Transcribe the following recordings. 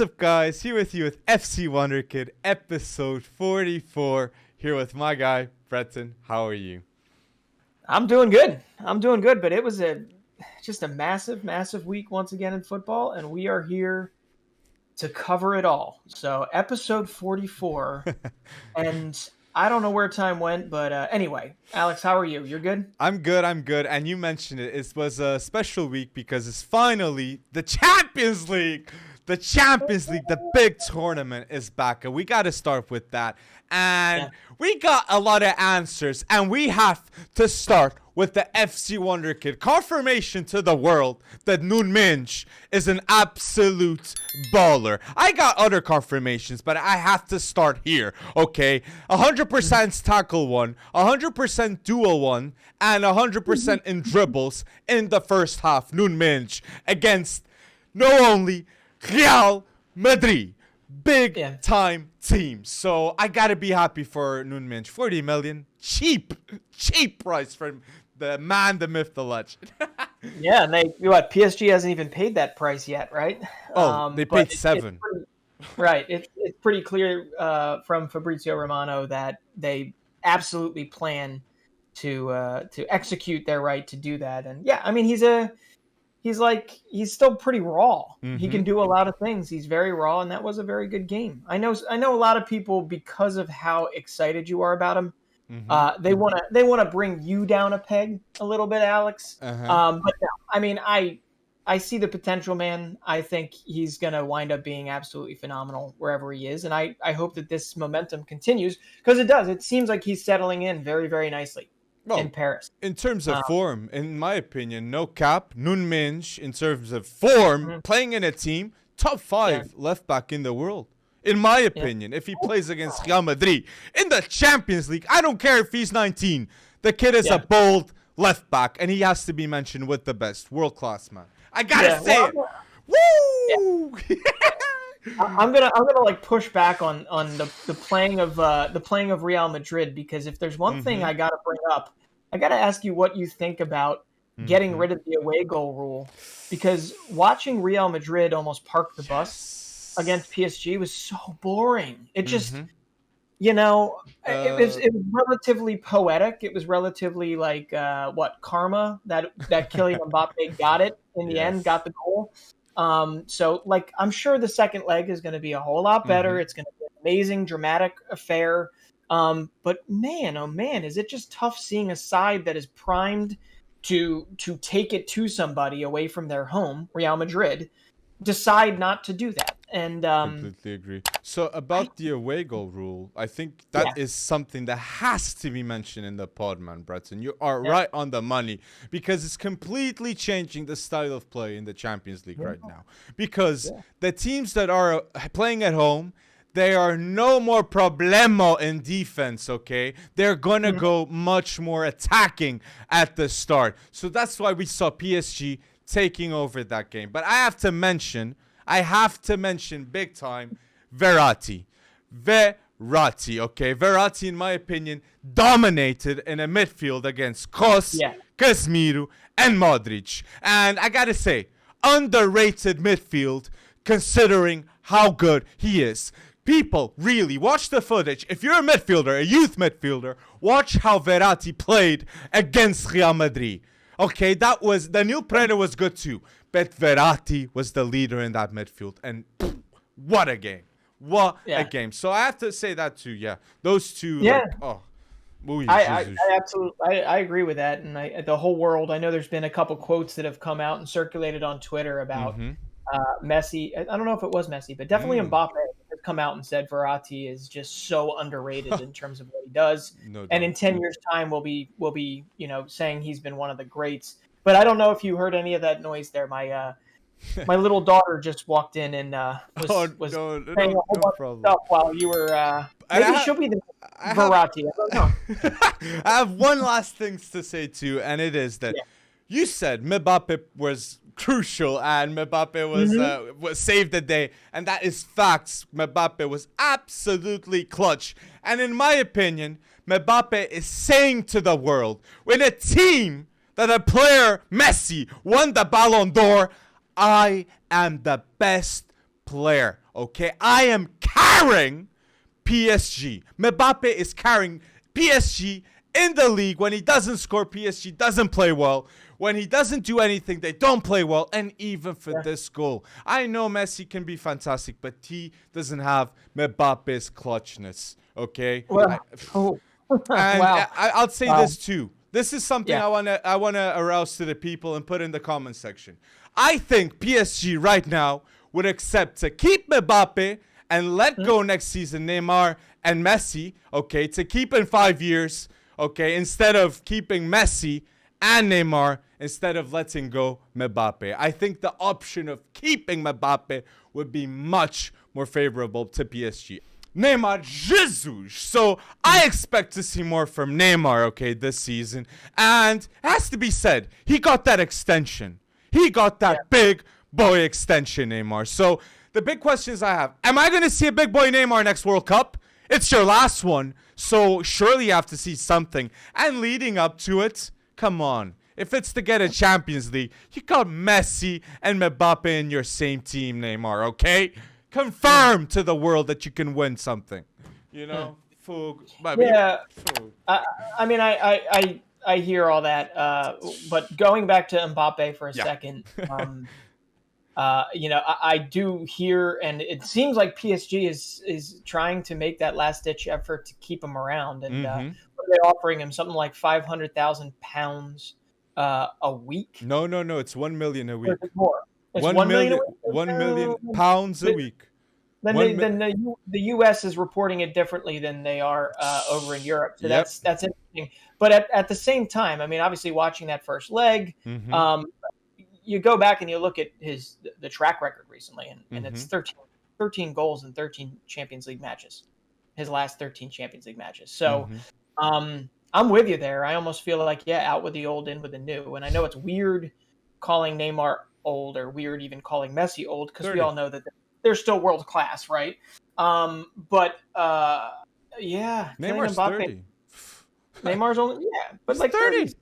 What's up, guys? Here with you with FC Wonderkid, episode 44. Here with my guy, Breton. How are you? I'm doing good. But it was just a massive week once again in football, and we are here to cover it all. So episode 44, and I don't know where time went, but anyway, Alex, how are you? You're good? I'm good. And you mentioned it. It was a special week because it's finally the Champions League. The Champions League, the big tournament is back, and we got to start with that. And we got a lot of answers, and we have to start with the FC Wonderkid. Confirmation to the world that Nuno is an absolute baller. I got other confirmations, but I have to start here, okay? 100% tackle one, 100% duel one, and 100% in dribbles in the first half. Nuno against not only Real Madrid, big time team. So I gotta be happy for Nuno. 40 million, cheap price for the man, the myth, the legend. Yeah, and PSG hasn't even paid that price yet, right? They paid 7. It's pretty clear from Fabrizio Romano that they absolutely plan to execute their right to do that. And yeah, I mean he's still pretty raw. Mm-hmm. He can do a lot of things. He's very raw, and that was a very good game. I know a lot of people, because of how excited you are about him, they want to bring you down a peg a little bit, Alex. But no, I mean, I see the potential, man. I think he's gonna wind up being absolutely phenomenal wherever he is, and I hope that this momentum continues, because it does. It seems like he's settling in very, very nicely. In Paris. In terms of form, in my opinion, no cap, Nuno in terms of form, playing in a team, top 5 left back in the world. In my opinion, if he plays against Real Madrid in the Champions League, I don't care if he's 19. The kid is a bold left back, and he has to be mentioned with the best. World class, man. I gotta say it. Woo! I'm gonna like push back on the playing of Real Madrid, because if there's one thing I gotta bring up, I gotta ask you what you think about getting rid of the away goal rule, because watching Real Madrid almost park the bus against PSG was so boring. It just it was relatively poetic. It was relatively like karma that Kylian Mbappé got it in the end, got the goal. So like, I'm sure the second leg is going to be a whole lot better. It's going to be an amazing, dramatic affair. But man, oh man, is it just tough seeing a side that is primed to take it to somebody away from their home, Real Madrid, decide not to do that. And completely agree. So about the away goal rule, I think that is something that has to be mentioned in the pod, man, Breton. You are right on the money, because it's completely changing the style of play in the Champions League right now. Because the teams that are playing at home, they are no more problemo in defense, okay? They're going to go much more attacking at the start. So that's why we saw PSG taking over that game. But I have to mention big time Verratti, okay? Verratti, in my opinion, dominated in a midfield against Kroos, Casemiro, and Modric. And I gotta say, underrated midfield considering how good he is. People, really, watch the footage. If you're a midfielder, a youth midfielder, watch how Verratti played against Real Madrid. Okay, Daniel Preda was good too, but Verratti was the leader in that midfield, and what a game. A game. So I have to say that too, those two, I absolutely agree with that, and the whole world, I know there's been a couple quotes that have come out and circulated on Twitter about Messi. I don't know if it was Messi, but definitely Mbappé has come out and said Verratti is just so underrated in terms of what he does. And in 10 years' time, we'll be saying he's been one of the greats. But I don't know if you heard any of that noise there. My little daughter just walked in and was saying a whole bunch of stuff while you were. Maybe she'll be the Verratti. I don't know. I have one last thing to say too, and it is that you said Mbappé was crucial and Mbappé was saved the day, and that is facts. Mbappé was absolutely clutch, and in my opinion, Mbappé is saying to the world, with a team that a player Messi won the Ballon d'Or, I am the best player, okay? I am carrying PSG. Mbappé is carrying PSG in the league. When he doesn't score, PSG doesn't play well. When he doesn't do anything, they don't play well. And even for this goal, I know Messi can be fantastic, but he doesn't have Mbappe's clutchness, okay? Well, and I'll say this too. This is something I wanna arouse to the people and put in the comment section. I think PSG right now would accept to keep Mbappe and let go next season Neymar and Messi, okay, to keep in 5 years, okay, instead of keeping Messi and Neymar, instead of letting go Mbappe. I think the option of keeping Mbappe would be much more favorable to PSG. Neymar Jesus. So I expect to see more from Neymar, okay, this season. And it has to be said, he got that extension. He got that big boy extension, Neymar. So the big questions I have, am I going to see a big boy Neymar next World Cup? It's your last one, so surely you have to see something. And leading up to it, come on. If it's to get a Champions League, you got Messi and Mbappe in your same team, Neymar, okay? Confirm to the world that you can win something. You know? I mean, I hear all that. But going back to Mbappe for a second, you know, I do hear, and it seems like PSG is trying to make that last-ditch effort to keep him around. And they're offering him something like £500,000 a week. No, it's 1 million a week. More. It's 1 million, £1 million a week. Then the U.S. is reporting it differently than they are over in Europe. So that's interesting. But at the same time, I mean, obviously watching that first leg, you go back and you look at the track record recently, and it's 13 goals in 13 Champions League matches. His last 13 Champions League matches. So I'm with you there. I almost feel like, out with the old, in with the new. And I know it's weird calling Neymar old, or weird even calling Messi old, because we all know that they're still world class, right? But Neymar's 30. Neymar's only but like 30.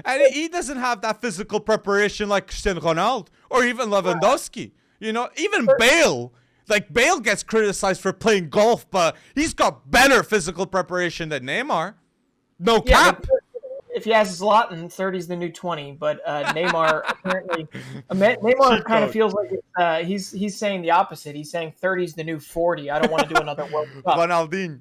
And he doesn't have that physical preparation like Cristiano Ronaldo or even Lewandowski. You know, even Bale. Like, Bale gets criticized for playing golf, but he's got better physical preparation than Neymar. No cap. If you ask Zlatan, 30 is the new 20, but Neymar apparently Neymar kind of feels like he's saying the opposite. He's saying 30 is the new 40. I don't want to do another World Cup. Ronaldinho.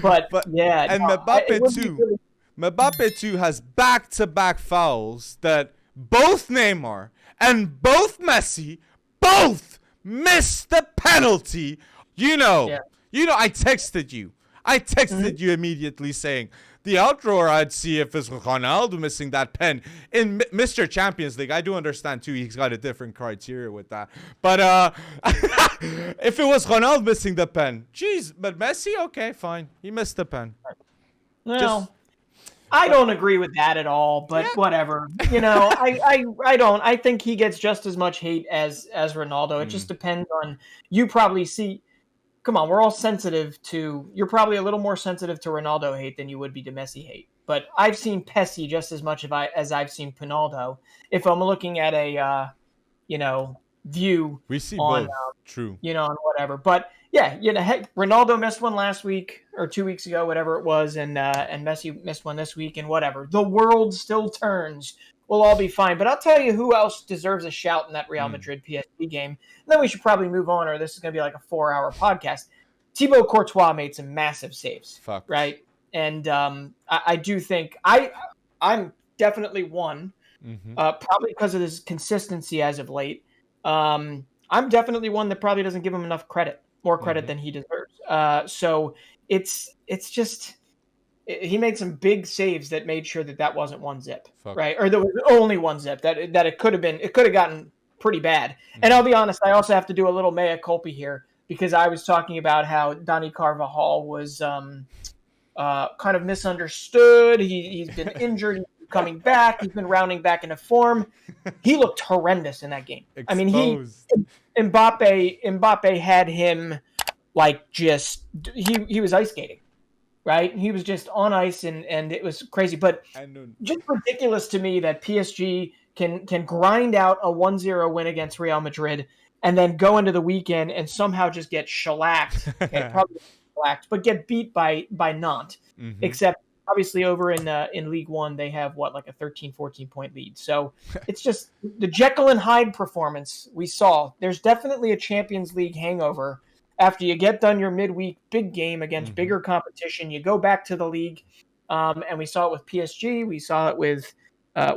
But and Mbappe too. Really... Mbappe too has back-to-back fouls that both Neymar and both Messi both missed the penalty. You know, I texted you. I texted you immediately saying, the outroar I'd see if it's Ronaldo missing that pen. In Mr. Champions League, I do understand too, he's got a different criteria with that. But if it was Ronaldo missing the pen, but Messi, okay, fine. He missed the pen. No, I don't agree with that at all, but whatever. You know, I don't. I think he gets just as much hate as Ronaldo. It just depends on, you probably see, come on, we're all sensitive to, you're probably a little more sensitive to Ronaldo hate than you would be to Messi hate. But I've seen Pessi just as much as I've seen Pinaldo. If I'm looking at a, view. We see on, both. True. On whatever. But heck, Ronaldo missed one last week or 2 weeks ago, whatever it was, and Messi missed one this week, and whatever. The world still turns. We'll all be fine. But I'll tell you who else deserves a shout in that Real Madrid PSG game. And then we should probably move on, or this is going to be like a 4-hour podcast. Thibaut Courtois made some massive saves, right? And I do think I'm definitely one, probably because of his consistency as of late. I'm definitely one that probably doesn't give him enough credit, more credit than he deserves. So it's just, he made some big saves that made sure that wasn't one zip, right? Or there was only one zip, that it could have gotten pretty bad. And I'll be honest, I also have to do a little mea culpa here, because I was talking about how Dani Carvajal was kind of misunderstood. He's been injured, he's coming back, he's been rounding back into form. He looked horrendous in that game. Exposed. I mean, Mbappe had him like just, he was ice skating. Right? He was just on ice, and it was crazy. But just ridiculous to me that PSG can grind out a 1-0 win against Real Madrid and then go into the weekend and somehow just get shellacked. Okay, probably shellacked, but get beat by Nantes. Mm-hmm. Except obviously over in League One, they have like a 13, 14 point lead. So it's just the Jekyll and Hyde performance we saw. There's definitely a Champions League hangover after you get done your midweek big game against bigger competition. You go back to the league, and we saw it with PSG. We saw it with,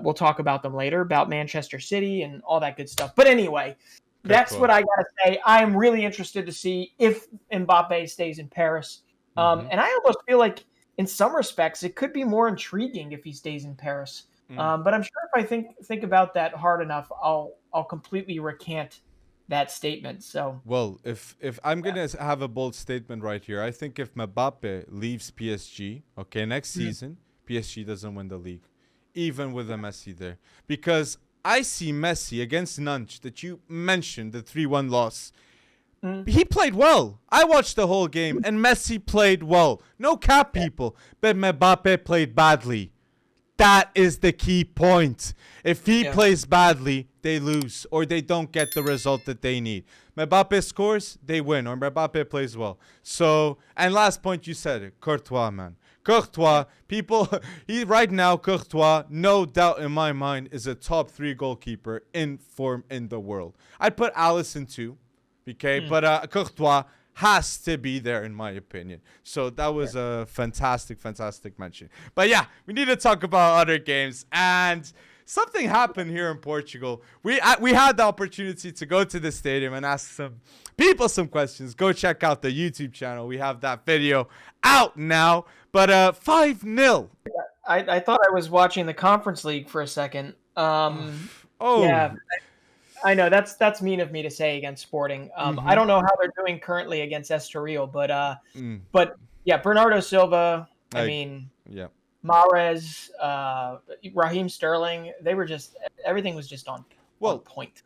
we'll talk about them later, about Manchester City and all that good stuff. But anyway, that's what I got to say. I am really interested to see if Mbappé stays in Paris. And I almost feel like in some respects, it could be more intriguing if he stays in Paris. But I'm sure if I think about that hard enough, I'll completely recant that statement. So well, if I'm gonna have a bold statement right here, I think if Mbappé leaves PSG, okay, next season, PSG doesn't win the league, even with a Messi there, because I see Messi against Nantes that you mentioned, the 3-1 loss. He played well. I watched the whole game, and Messi played well. No cap, people, but Mbappé played badly. That is the key point. If he plays badly, they lose or they don't get the result that they need. Mbappé scores, they win, or Mbappé plays well. So, and last point you said it, Courtois, man. Courtois, people, right now, Courtois, no doubt in my mind, is a top 3 goalkeeper in form in the world. I'd put Alisson too, okay, but Courtois has to be there in my opinion. So that was a fantastic mention. But yeah, we need to talk about other games, and something happened here in Portugal. We had the opportunity to go to the stadium and ask some people some questions. Go check out the YouTube channel. We have that video out now. But 5-0. I thought I was watching the Conference League for a second. Yeah. I know that's mean of me to say against Sporting. I don't know how they're doing currently against Estoril, but yeah, Bernardo Silva. I mean, Mahrez, Raheem Sterling. They were everything was just on point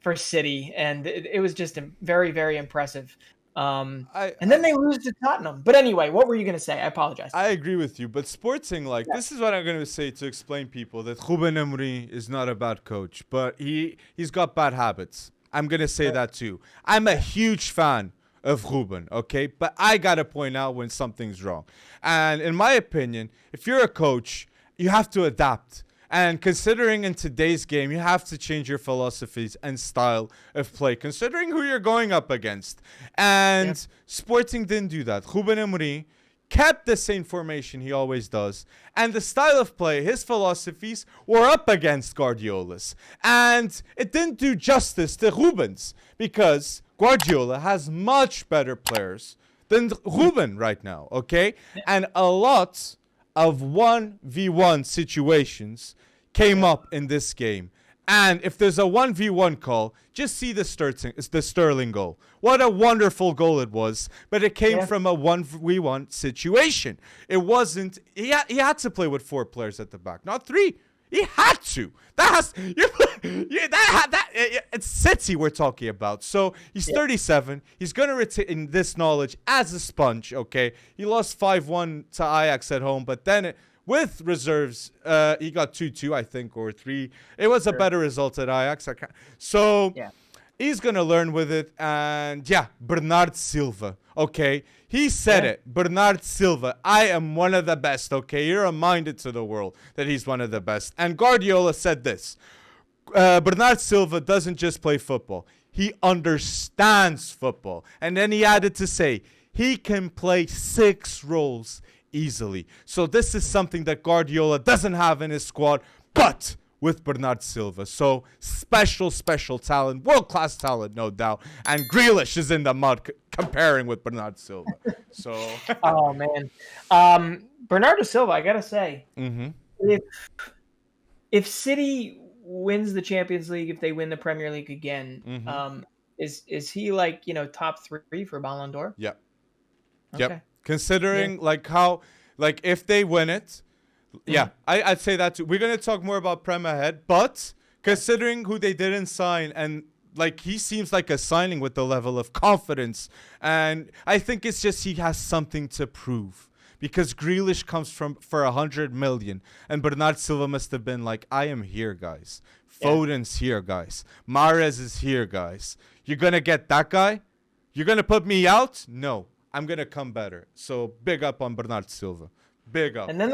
for City, and it was just very, very impressive. And then they lose to Tottenham. But anyway, what were you going to say? I apologize. I agree with you, but Sporting, this is what I'm going to say to explain people that Ruben Amorim is not a bad coach, but he's got bad habits. I'm going to say that too. I'm a huge fan of Ruben, okay? But I got to point out when something's wrong. And in my opinion, if you're a coach, you have to adapt. And considering in today's game, you have to change your philosophies and style of play, considering who you're going up against. And Sporting didn't do that. Ruben Amorim kept the same formation he always does. And the style of play, his philosophies, were up against Guardiola's. And it didn't do justice to Ruben's, because Guardiola has much better players than Ruben right now, okay? And a lot of 1v1 situations came up in this game. And if there's a 1v1 call, just see the Sterling goal. What a wonderful goal it was. But it came from a 1v1 situation. It wasn't... He had to play with 4 players at the back, not 3. He had to. It's City we're talking about. So he's 37. He's going to retain this knowledge as a sponge, okay? He lost 5-1 to Ajax at home, but then with reserves, he got 2-2, I think, or 3. It was a better result at Ajax. He's going to learn with it. And Bernard Silva, okay? He said it. Bernard Silva, I am one of the best, okay? You're reminded to the world that he's one of the best. And Guardiola said this. Bernard Silva doesn't just play football. He understands football. And then he added to say, he can play 6 roles easily. So this is something that Guardiola doesn't have in his squad, but with Bernard Silva. So special talent, world-class talent, no doubt. And Grealish is in the mud comparing with Bernard Silva. So, oh man, Bernardo Silva, I gotta say, if City wins the Champions League, if they win the Premier League again, is he top 3 for Ballon d'Or? Yep. Okay. Yep. Considering if they win it. I'd say that too. We're going to talk more about Prem ahead, but considering who they didn't sign, and he seems like a signing with the level of confidence, and I think it's just he has something to prove, because Grealish comes for 100 million, and Bernard Silva must have been like, I am here, guys, Yeah. Foden's here, guys. Mahrez is here, guys. You're going to get that guy? You're going to put me out? No. I'm going to come better. So big up on Bernardo Silva. Big up. And then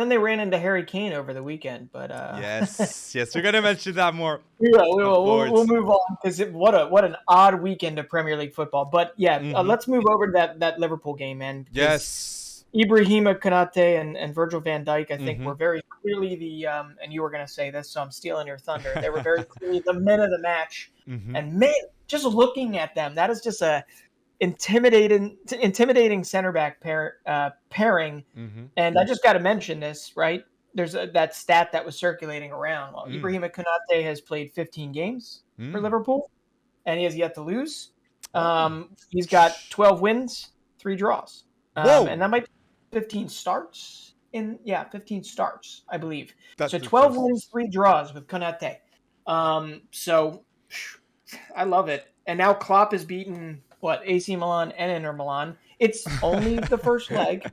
they ran into Harry Kane over the weekend, but yes, we're gonna mention that more. We'll move on because what an odd weekend of Premier League football. But yeah, let's move over to that Liverpool game, man. Yes, Ibrahima Konate and Virgil van Dijk, I think, were very clearly the and you were gonna say this, so I'm stealing your thunder. They were very clearly the men of the match, and man, just looking at them, that is just a intimidating center back pairing. And I just got to mention this, right? There's that stat that was circulating around. Well, Ibrahima Konate has played 15 games for Liverpool, and he has yet to lose. He's got 12 wins, 3 draws, and that might be 15 starts. 15 starts, I believe. So 12 wins, 3 draws with Konate. So I love it. And now Klopp has beaten AC Milan and Inter Milan. It's only the first leg,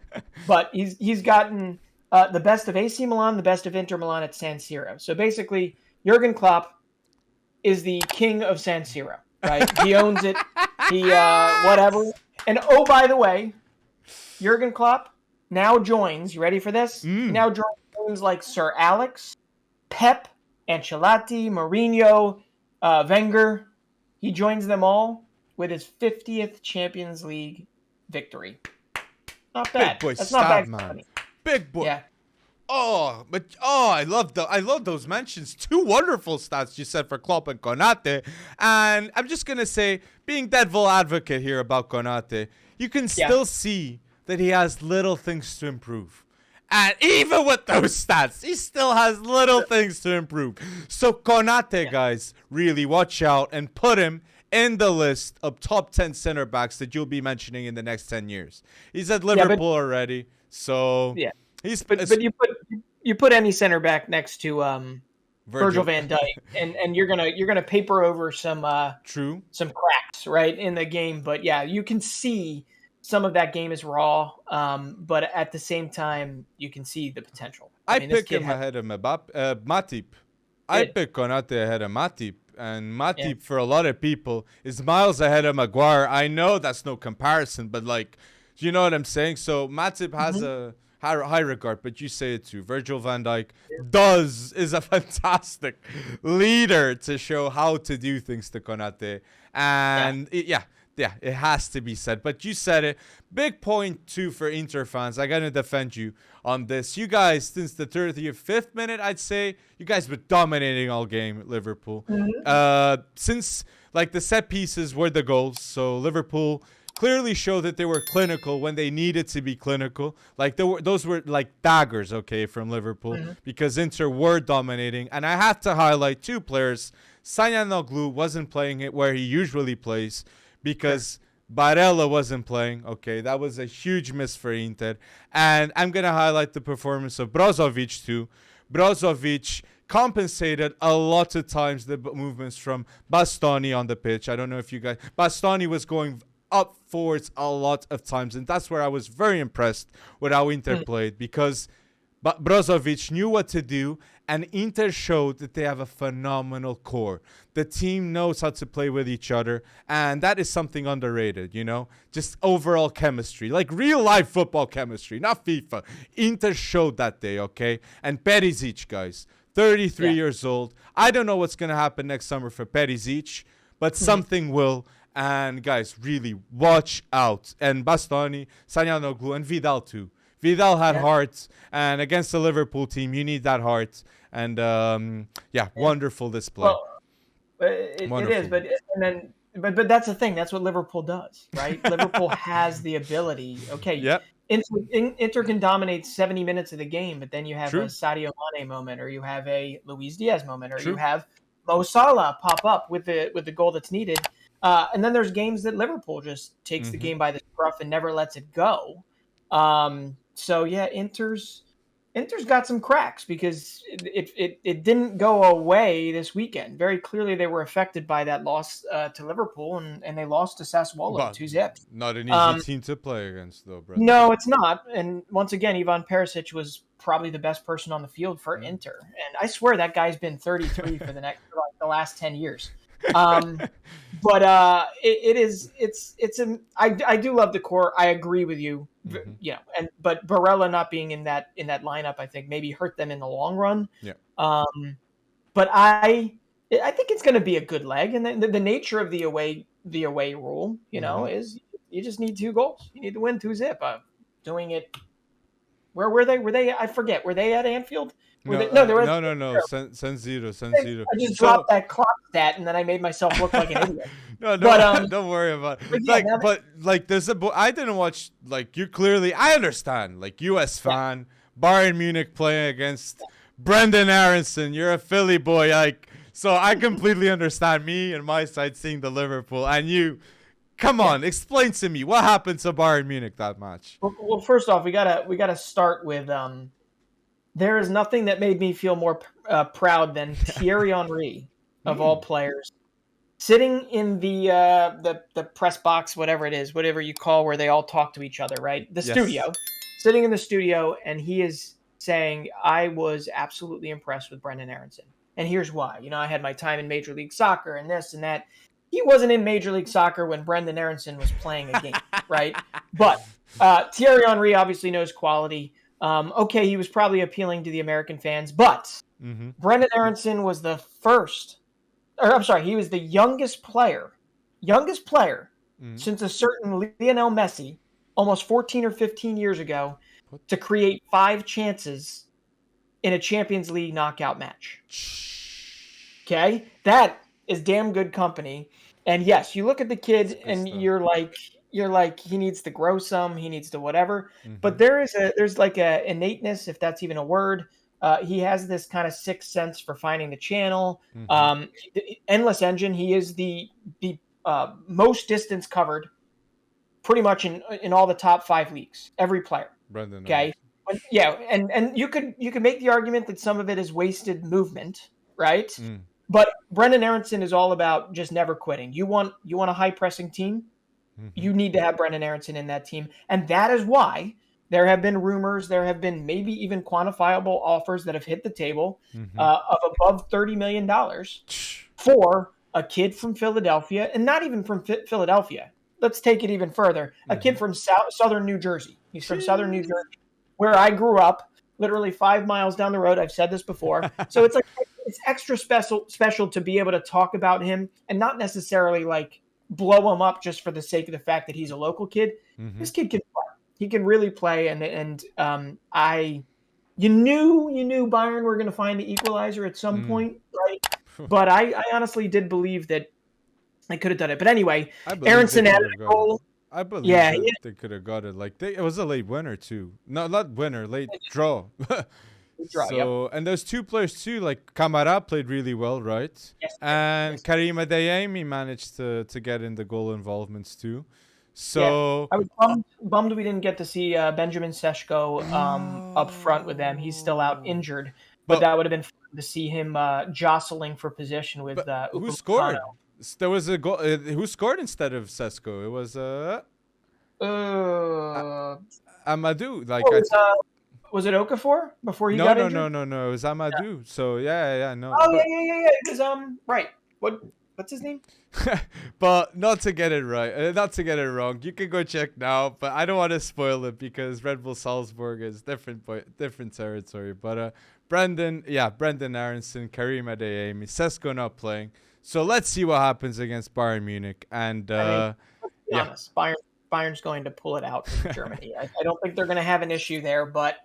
but he's gotten the best of AC Milan, the best of Inter Milan at San Siro. So basically, Jurgen Klopp is the king of San Siro, right? He owns it. He whatever. And oh, by the way, Jurgen Klopp now joins. You ready for this? Now joins like Sir Alex, Pep, Ancelotti, Mourinho, Wenger. He joins them all with his 50th Champions League victory. Not bad. Big boy, that's stop, not bad, man. money. Big boy. Yeah. I love those mentions. 2 wonderful stats you said for Klopp and Konate. And I'm just gonna say, being devil advocate here about Konate, you can still see that he has little things to improve. And even with those stats, he still has little things to improve. So Konate, guys, really watch out and put him in the list of top 10 center backs that you'll be mentioning in the next 10 years. He's at Liverpool already, so he's. But you put any center back next to Virgil van Dijk, and you're gonna paper over some cracks, right, in the game. But yeah, you can see some of that game is raw, but at the same time, you can see the potential. I pick him ahead of Matip. I pick Konate ahead of Matip. And Matip, for a lot of people, is miles ahead of Maguire. I know that's no comparison, but, like, you know what I'm saying? So Matip has a high regard, but you say it too. Virgil van Dijk is a fantastic leader to show how to do things to Konate. And, it has to be said. But you said it. Big point, too, for Inter fans. I got to defend you on this. You guys, since the 35th minute, I'd say, you guys were dominating all game at Liverpool. Since, like, the set pieces were the goals. So Liverpool clearly showed that they were clinical when they needed to be clinical. Like, those were, like, daggers, okay, from Liverpool. Because Inter were dominating. And I have to highlight 2 players. Çalhanoğlu wasn't playing it where he usually plays, because Barella wasn't playing. Okay, that was a huge miss for Inter. And I'm going to highlight the performance of Brozovic too. Brozovic compensated a lot of times the movements from Bastoni on the pitch. I don't know if you guys... Bastoni was going up forwards a lot of times. And that's where I was very impressed with how Inter played, because Brozovic knew what to do, and Inter showed that they have a phenomenal core. The team knows how to play with each other, and that is something underrated, you know? Just overall chemistry, like real-life football chemistry, not FIFA. Inter showed that day, okay? And Perisic, guys, 33 years old. I don't know what's going to happen next summer for Perisic, but something will. And, guys, really, watch out. And Bastoni, Çalhanoğlu, and Vidal, too. Vidal had heart, and against the Liverpool team, you need that heart. And wonderful display. Well, it is, but that's the thing. That's what Liverpool does, right? Liverpool has the ability. Okay, Inter can dominate 70 minutes of the game, but then you have a Sadio Mane moment, or you have a Luis Diaz moment, or you have Mo Salah pop up with the goal that's needed. And then there's games that Liverpool just takes the game by the scruff and never lets it go. So yeah, Inter's got some cracks, because it didn't go away this weekend. Very clearly, they were affected by that loss to Liverpool, and they lost to Sassuolo 2-0. Not an easy team to play against, though, brother. No, it's not. And once again, Ivan Perisic was probably the best person on the field for Inter. And I swear that guy's been 33 for the last 10 years. But I do love the core. I agree with you. But Barella not being in that lineup, I think maybe hurt them in the long run. Yeah. But I think it's going to be a good leg, and the nature of the away rule, is you just need 2 goals. You need to win 2-0. Doing it. Where were they? Were they? I forget. Were they at Anfield? No. San Zero. I just dropped that clock stat, and then I made myself look like an idiot. Don't worry about it. There's I didn't watch. You clearly, I understand. U.S. fan, Bayern Munich playing against Brendan Aronson. You're a Philly boy, so I completely understand me and my side seeing the Liverpool and you. Come on, explain to me what happened to Bayern Munich that match. Well, first off, we gotta start with there is nothing that made me feel more proud than Thierry Henry, of all players, sitting in the press box, whatever it is, whatever you call where they all talk to each other, right? The studio, sitting in the studio, and he is saying, "I was absolutely impressed with Brendan Aronson, and here's why. I had my time in Major League Soccer and this and that." He wasn't in Major League Soccer when Brendan Aronson was playing a game, right? But Thierry Henry obviously knows quality. Okay, he was probably appealing to the American fans, but Brendan Aronson was the he was the youngest player since a certain Lionel Messi, almost 14 or 15 years ago, to create 5 chances in a Champions League knockout match. Okay? That is damn good company. And yes, you look at the kid and you're like, he needs to grow some, he needs to whatever. But there's like a innateness, if that's even a word. He has this kind of sixth sense for finding the channel. Endless engine. He is the most distance covered, pretty much in all the top 5 leagues. Every player. Brendan. Okay. And you could make the argument that some of it is wasted movement, right? But Brendan Aronson is all about just never quitting. You want a high pressing team, you need to have Brendan Aronson in that team, and that is why there have been rumors, there have been maybe even quantifiable offers that have hit the table of above $30 million for a kid from Philadelphia, and not even from Philadelphia. Let's take it even further. A kid from southern New Jersey. He's from southern New Jersey, where I grew up, literally 5 miles down the road. I've said this before. So it's like it's extra special to be able to talk about him and not necessarily blow him up just for the sake of the fact that he's a local kid. This kid can play. He can really play, and you knew Bayern were going to find the equalizer at some point, right? But I honestly did believe that they could have done it. But anyway, Aronson added a goal. I believe they could have got it. It was a late winner too. No, not winner, late draw. And those 2 players too, Kamara played really well, right? Yes. And Karim Adeyemi managed to get in the goal involvements too. So I was bummed we didn't get to see Benjamin Sesko up front with them. He's still out injured, but that would have been fun to see him jostling for position with who scored? There was a goal. Who scored instead of Sesko? It was Amadou. Was it Okafor before he got injured? No. It was Amadou. Yeah. So no. Oh yeah. It was right. What's his name? But not to get it right, not to get it wrong. You can go check now, but I don't want to spoil it because Red Bull Salzburg is different territory. But Brendan Aronson, Karim Adeyemi, Sesko not playing. So let's see what happens against Bayern Munich. And let's be honest, Bayern's going to pull it out in Germany. I don't think they're going to have an issue there, but.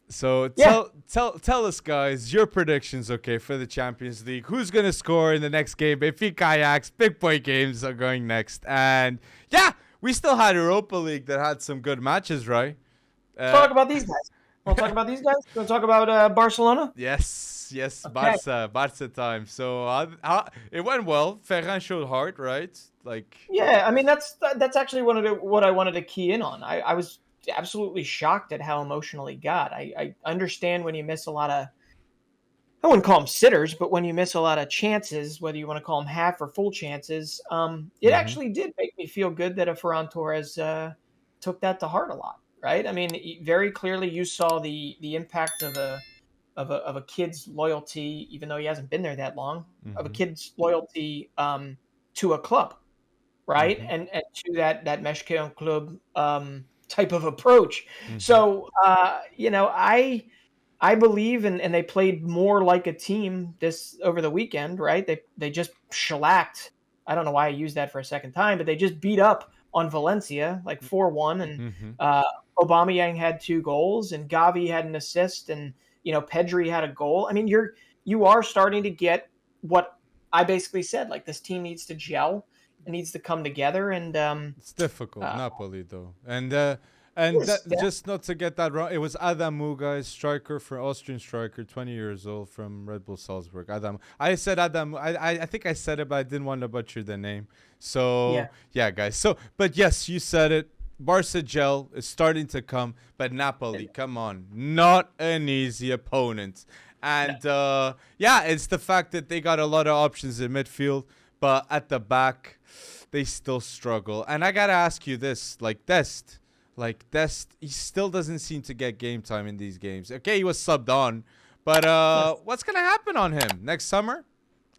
So tell us, guys, your predictions, okay, for the Champions League. Who's going to score in the next game? Benfica, Ajax, big boy games are going next. And, we still had Europa League that had some good matches, right? Talk about these guys. Want to talk about these guys? Want to talk about Barcelona? Yes, okay. Barca time. So it went well. Ferran showed heart, right? Yeah, I mean, that's actually what I wanted to key in on. I was absolutely shocked at how emotional he got. I understand when you miss a lot of, I wouldn't call them sitters, but when you miss a lot of chances, whether you want to call them half or full chances, it actually did make me feel good that a Ferran Torres took that to heart a lot. right? I mean, very clearly you saw the impact of a kid's loyalty, even though he hasn't been there that long, of a kid's loyalty to a club, right? And to that Meshkeon club type of approach. So I believe, and they played more like a team this over the weekend, right? They just shellacked. I don't know why I used that for a second time, but they just beat up on Valencia like 4-1, and Aubameyang had 2 goals, and Gavi had an assist, and Pedri had a goal. I mean, you are starting to get what I basically said. Like, this team needs to gel, it needs to come together, and it's difficult, Napoli though, and just not to get that wrong, it was Adamu, guys, striker, for Austrian striker, 20 years old, from Red Bull Salzburg. Adam, I said Adamu. I think I said it, but I didn't want to butcher the name. So yeah, guys. So, but yes, you said it. Barca gel is starting to come, but Napoli, come on, not an easy opponent. And it's the fact that they got a lot of options in midfield, but at the back, they still struggle. And I gotta ask you this, Dest, he still doesn't seem to get game time in these games. Okay, he was subbed on, but what's gonna happen on him next summer?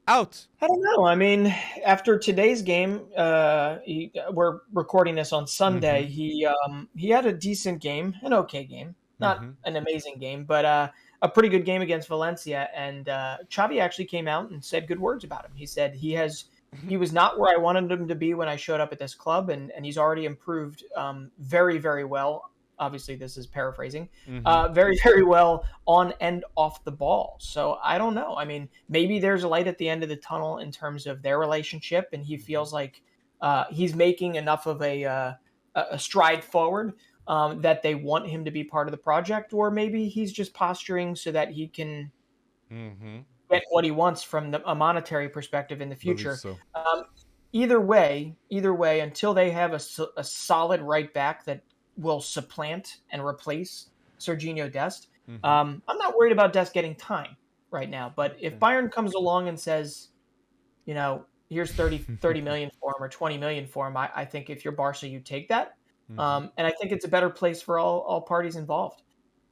Out. I don't know. I mean, after today's game, we're recording this on Sunday. He had a decent game, an okay game, not an amazing game, but a pretty good game against Valencia. And Xavi actually came out and said good words about him. He said he was not where I wanted him to be when I showed up at this club, and he's already improved very, very well. Obviously, this is paraphrasing. Very, very well on and off the ball. So I don't know. I mean, maybe there's a light at the end of the tunnel in terms of their relationship, and he feels like he's making enough of a stride forward that they want him to be part of the project, or maybe he's just posturing so that he can get what he wants from a monetary perspective in the future. So. Either way, until they have a solid right back that will supplant and replace Serginho Dest, I'm not worried about Dest getting time right now. But if Bayern comes along and says, here's 30 million for him or 20 million for him, I think if you're Barca, you take that. And I think it's a better place for all parties involved.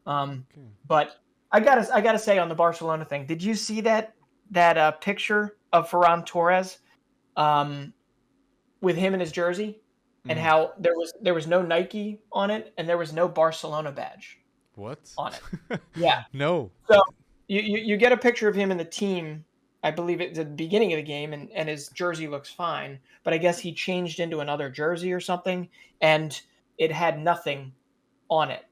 But I gotta say, on the Barcelona thing, did you see that picture of Ferran Torres with him in his jersey? And how there was no Nike on it, and there was no Barcelona badge. What? On it? Yeah. No. So you get a picture of him in the team. I believe it's at the beginning of the game, and his jersey looks fine. But I guess he changed into another jersey or something, and it had nothing on it.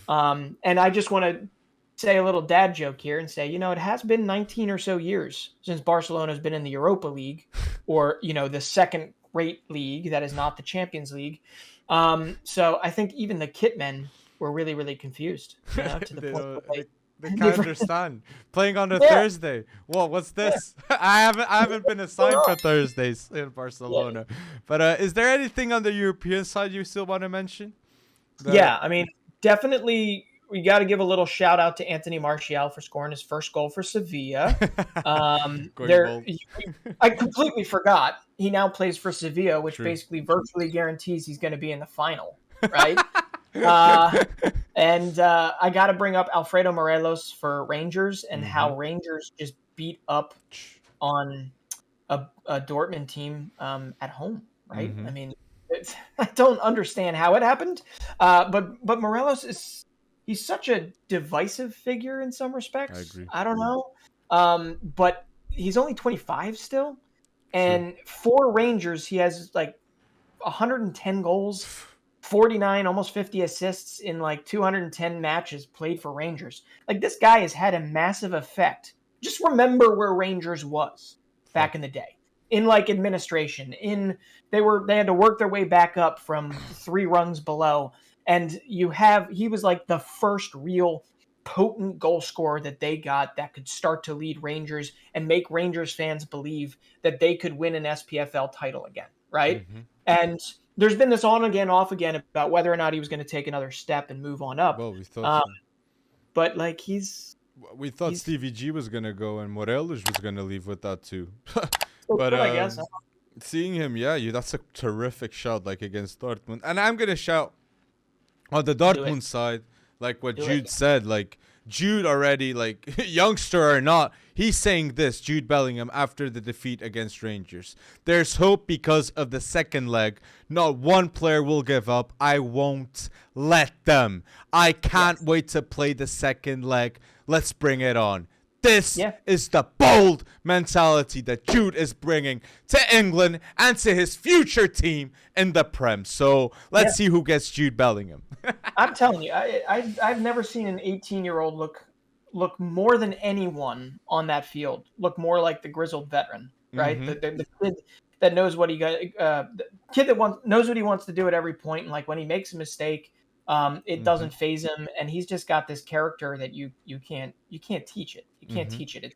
And I just want to say a little dad joke here and say, it has been 19 or so years since Barcelona's been in the Europa League, or the second rate league that is not the Champions League. So I think even the kit men were really, really confused. To the point that they can't understand playing on a Thursday. Whoa, what's this? I haven't been assigned for Thursdays in Barcelona. But is there anything on the European side you still want to mention? I mean, definitely. We got to give a little shout out to Anthony Martial for scoring his first goal for Sevilla. I completely forgot. He now plays for Sevilla, which basically virtually guarantees he's going to be in the final, right? And I got to bring up Alfredo Morelos for Rangers, and how Rangers just beat up on a Dortmund team at home, right? I mean, I don't understand how it happened, but Morelos he's such a divisive figure in some respects. I agree. I don't know. But he's only 25 still. And for Rangers, he has like 110 goals, 49, almost 50 assists in like 210 matches played for Rangers. Like, this guy has had a massive effect. Just remember where Rangers was back in the day. In like administration. They had to work their way back up from 3 rungs below. And he was like the first real potent goal scorer that they got that could start to lead Rangers and make Rangers fans believe that they could win an SPFL title again, right? And there's been this on again, off again about whether or not he was going to take another step and move on up. Well, we thought so. But like we thought Stevie G was going to go and Morelos was going to leave with that too. But I guess seeing him, that's a terrific shout, like against Dortmund. And I'm going to shout On the Dortmund side, like what Jude said, like Jude already, like youngster or not, he's saying this, Jude Bellingham, after the defeat against Rangers. There's hope because of the second leg. Not one player will give up. I won't let them. I can't wait to play the second leg. Let's bring it on. This is the bold mentality that Jude is bringing to England and to his future team in the Prem. So let's see who gets Jude Bellingham. I'm telling you, I've never seen an 18-year-old look more than anyone on that field. Look more like the grizzled veteran, right? Mm-hmm. The kid that knows what he got. The kid that knows what he wants to do at every point, and like when he makes a mistake, it doesn't faze him, and he's just got this character that you can't teach it. You can't teach it.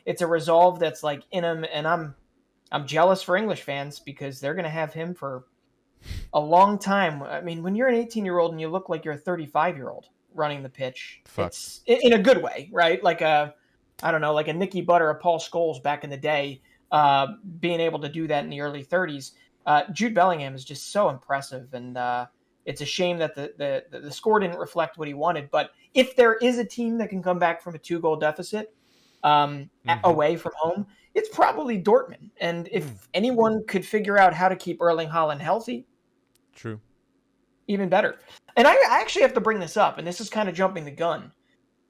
It's a resolve that's like in him, and I'm jealous for English fans because they're gonna have him for a long time. I mean, when you're an 18-year-old and you look like you're a 35-year-old running the pitch, it's in a good way, right? Like a Nicky Butt or a Paul Scholes back in the day, being able to do that in the early 30s. Jude Bellingham is just so impressive, and it's a shame that the score didn't reflect what he wanted. But if there is a team that can come back from a 2-goal deficit away from home, it's probably Dortmund. And if anyone could figure out how to keep Erling Haaland healthy, even better. And I actually have to bring this up, and this is kind of jumping the gun,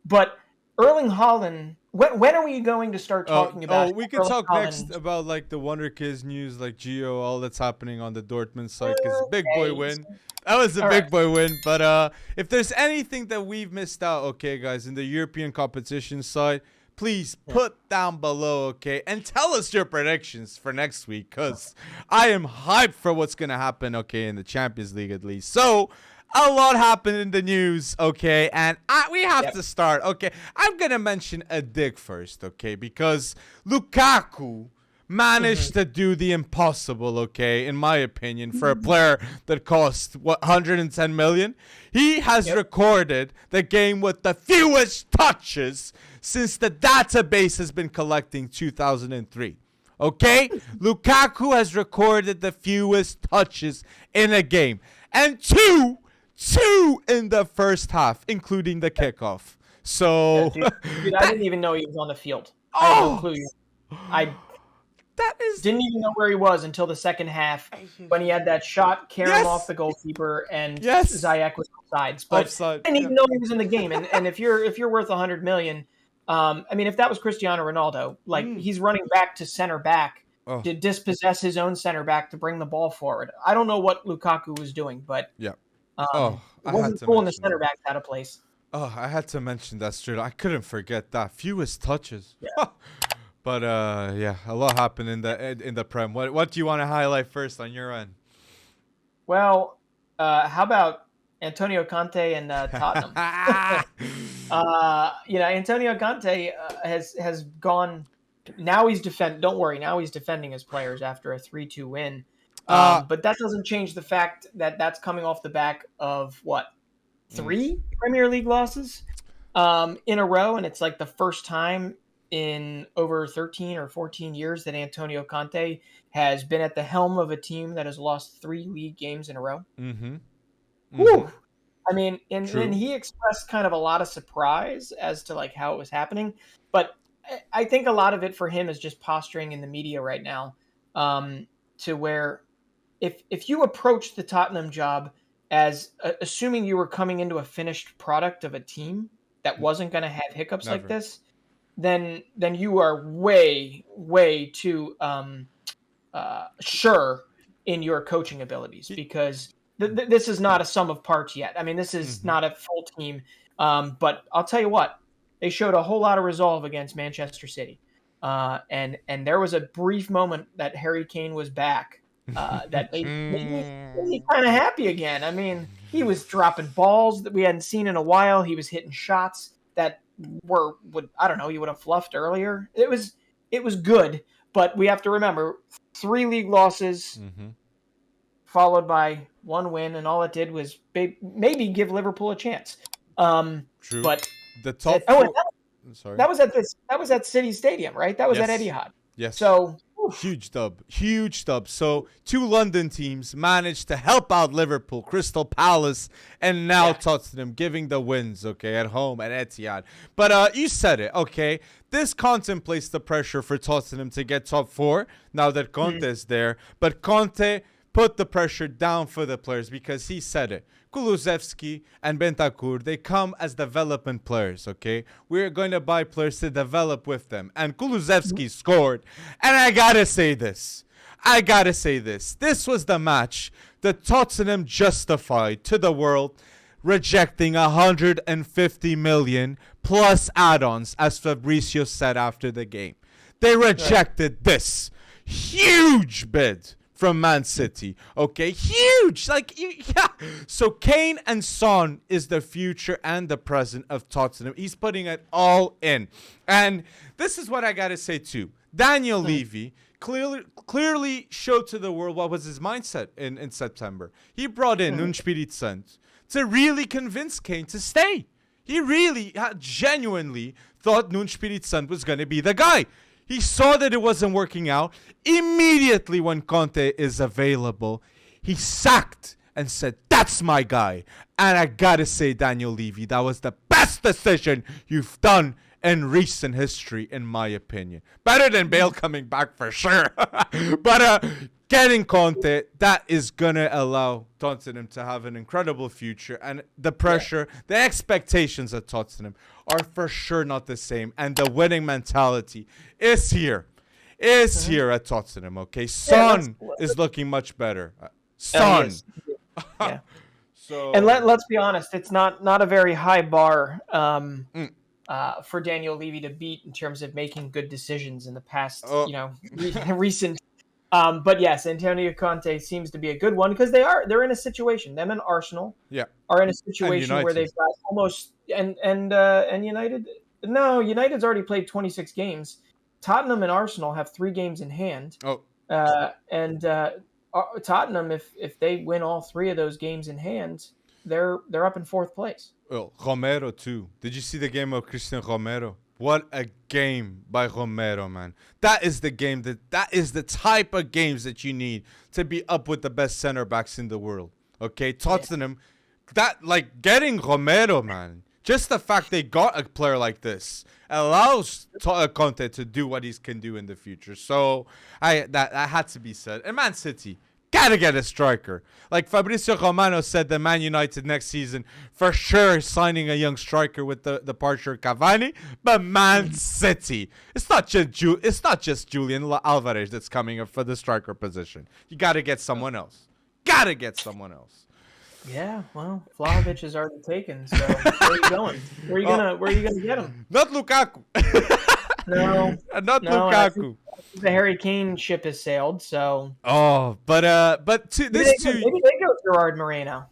but Erling Haaland, when are we going to start talking about? We can talk next about like the Wonderkid news, like Gio, all that's happening on the Dortmund side, because big boy win. That was a big boy win. But if there's anything that we've missed out, okay, guys, in the European competition side, please put down below, okay, and tell us your predictions for next week, because I am hyped for what's going to happen, okay, in the Champions League at least. So a lot happened in the news, okay, and we have to start, okay. I'm going to mention a dig first, okay, because Lukaku managed to do the impossible, okay, in my opinion, for a player that cost, 110 million? He has recorded the game with the fewest touches since the database has been collecting 2003. Okay? Lukaku has recorded the fewest touches in a game. And two in the first half, including the kickoff. So... Dude, I didn't even know he was on the field. I had no clue. Didn't even know where he was until the second half when he had that shot carrying off the goalkeeper and Ziyech was offsides. But I didn't even know he was in the game. And if you're worth 100 million, I mean, if that was Cristiano Ronaldo, like he's running back to center back to dispossess his own center back to bring the ball forward. I don't know what Lukaku was doing, but it wasn't pulling the center back out of place. Oh, I had to mention that straight. I couldn't forget that. Fewest touches. Yeah. But a lot happened in the Prem. What do you want to highlight first on your end? Well, how about Antonio Conte and Tottenham? Antonio Conte has gone. Now he's Don't worry. Now he's defending his players after a 3-2 win. But that doesn't change the fact that that's coming off the back of what 3 Premier League losses in a row, and it's like the first time in over 13 or 14 years that Antonio Conte has been at the helm of a team that has lost 3 league games in a row. Whew. I mean, and he expressed kind of a lot of surprise as to like how it was happening. But I think a lot of it for him is just posturing in the media right now, to where if you approach the Tottenham job as assuming you were coming into a finished product of a team that wasn't going to have hiccups like this, then you are way too sure in your coaching abilities, because this is not a sum of parts yet. I mean, this is not a full team. But I'll tell you what, they showed a whole lot of resolve against Manchester City. And there was a brief moment that Harry Kane was back that made me kind of happy again. I mean, he was dropping balls that we hadn't seen in a while. He was hitting shots that you would have fluffed earlier. It was good, but we have to remember 3 league losses followed by 1 win, and all it did was maybe give Liverpool a chance. True. But the top that was at City Stadium, right? That was at Etihad. Yes. So Huge dub. Huge dub. So 2 London teams managed to help out Liverpool, Crystal Palace, and now Tottenham giving the wins, okay, at home at Etihad. But you said it, okay. This contemplates the pressure for Tottenham to get top 4 now that Conte is there. But Conte put the pressure down for the players because he said it. Kulusevski and Bentancur, they come as development players, okay? We're going to buy players to develop with them. And Kulusevski scored. And I gotta say this. This was the match that Tottenham justified to the world, rejecting 150 million plus add-ons, as Fabrizio said after the game. They rejected this huge bid from Man City, okay? Huge! So Kane and Son is the future and the present of Tottenham. He's putting it all in. And this is what I gotta say too. Daniel Levy clearly showed to the world what was his mindset in September. He brought in Nuno Espírito Santo to really convince Kane to stay. He really genuinely thought Nuno Espírito Santo was gonna be the guy. He saw that it wasn't working out. Immediately when Conte is available, he sacked and said, that's my guy. And I gotta say, Daniel Levy, that was the best decision you've done in recent history, in my opinion. Better than Bale coming back for sure. But getting Conte, that is gonna allow Tottenham to have an incredible future. And the pressure, the expectations of Tottenham are for sure not the same. And the winning mentality is here. Here at Tottenham, okay? Son is looking much better. Son. Yeah. So, and let's be honest, it's not a very high bar for Daniel Levy to beat in terms of making good decisions in the past, recent. But yes, Antonio Conte seems to be a good one because they're in a situation. Them and Arsenal are in a situation where they've got almost and United. No, United's already played 26 games. Tottenham and Arsenal have 3 games in hand. Tottenham, if they win all 3 of those games in hand, they're up in 4th place. Well, Romero too. Did you see the game of Cristiano Romero? What a game by Romero, man. That is the game that is the type of games that you need to be up with the best center backs in the world. Okay, Tottenham, getting Romero, man. Just the fact they got a player like this allows Conte to do what he can do in the future. So that had to be said. And Man City, gotta get a striker. Like Fabrizio Romano said that Man United next season for sure signing a young striker with the departure of Cavani. But Man City, it's not just Julian Alvarez that's coming up for the striker position. You gotta get someone else. Yeah, well, Vlahovic is already taken. So where are you going? Where are you gonna get him? Not Lukaku. No, Lukaku. The Harry Kane ship has sailed. So. Oh, but maybe they go Gerard Moreno.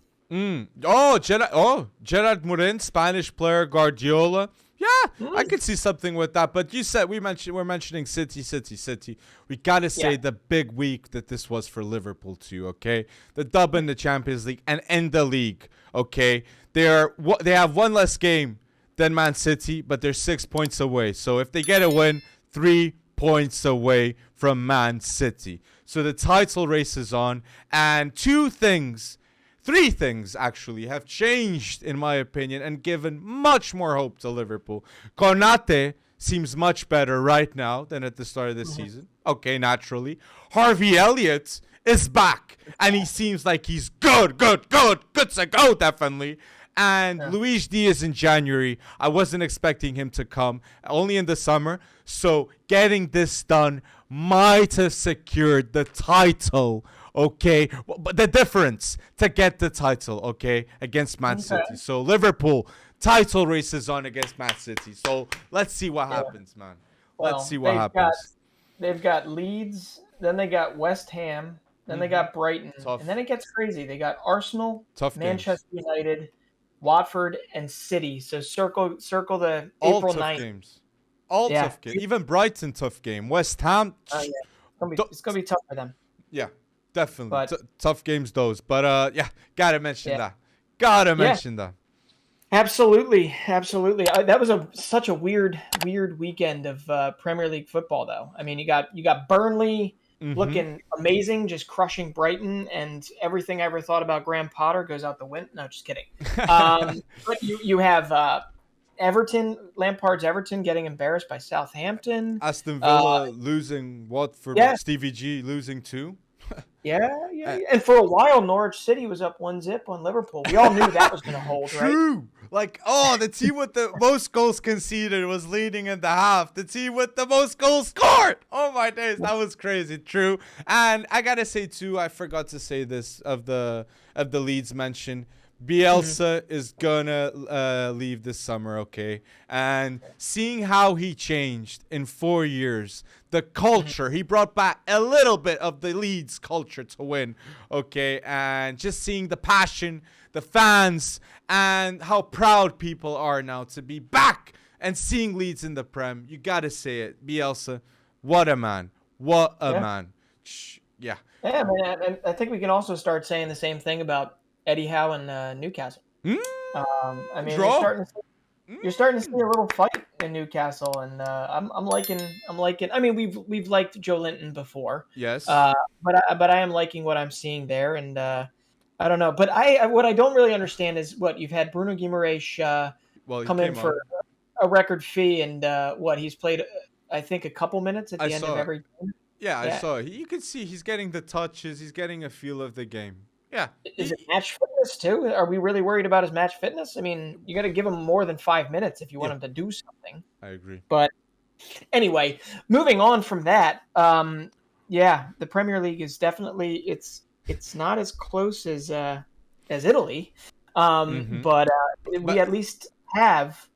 Gerard Moreno, Spanish player, Guardiola. Yeah, I could see something with that. But you said we're mentioning City. We gotta say the big week that this was for Liverpool too. Okay, the dub in the Champions League and in the league. Okay, they have 1 less game than Man City, but they're 6 points away. So if they get a win, 3 points away from Man City. So the title race is on, and 3 things actually have changed, in my opinion, and given much more hope to Liverpool. Konate seems much better right now than at the start of the season. Okay, naturally. Harvey Elliott is back, and he seems like he's good to go, definitely. And Luis Diaz in January, I wasn't expecting him to come, only in the summer. So getting this done might have secured the title. Okay, but the difference to get the title, okay, against Man City. So Liverpool, title race is on against Man City. So let's see what happens, man. Let's see what happens. They've got Leeds, then they got West Ham, then they got Brighton, and then it gets crazy. They got Arsenal, Manchester United, Watford, and City. So circle the all April tough 9th. Games. All tough games. Even Brighton, tough game. West Ham. It's gonna be tough for them. Yeah. Definitely. Tough games, those. But, gotta mention that. Mention that. Absolutely, absolutely. That was such a weird weekend of Premier League football, though. I mean, you got Burnley Mm-hmm. looking amazing, just crushing Brighton, and everything I ever thought about Graham Potter goes out the window. No, just kidding. But you have Everton, Lampard's Everton getting embarrassed by Southampton. Aston Uh, Villa losing Watford, yeah, Stevie G losing two. Uh, And for a while, Norwich City was up 1-0 on Liverpool. We all knew that was going to hold, right? True. Like, oh, the team with the most goals conceded was leading in the half. The team with the most goals scored. Oh my days, that was crazy. True. And I gotta say too, I forgot to say this of the Leeds mention. Mhm. Bielsa is gonna leave this summer, okay? And seeing how he changed in 4 years, the culture, he brought back a little bit of the Leeds culture to win, okay? And just seeing the passion, the fans, and how proud people are now to be back and seeing Leeds in the Prem. You gotta say it, Bielsa, what a man, what a Yeah. man. Yeah. Yeah, man. I think we can also start saying the same thing about Eddie Howe and Newcastle. Mm, I mean, draw. you're starting to see Mm. a little fight in Newcastle, and I'm liking. I mean, we've liked Joe Linton before, Yes. uh, but I am liking what I'm seeing there, and I don't know. But what I don't really understand is what you've had Bruno Guimaraes Well, he come in came on. for a record fee, and what he's played, I think, a couple minutes at I the end of saw it. every game. Yeah, I Yeah. saw it. You can see he's getting the touches. He's getting a feel of the game. Yeah. Is it match fitness too? Are we really worried about his match fitness? I mean, you got to give him more than 5 minutes if you want Yeah, him to do something. I agree. But anyway, moving on from that, yeah, the Premier League is definitely it's not as close as Italy, Mm-hmm. but we But at least have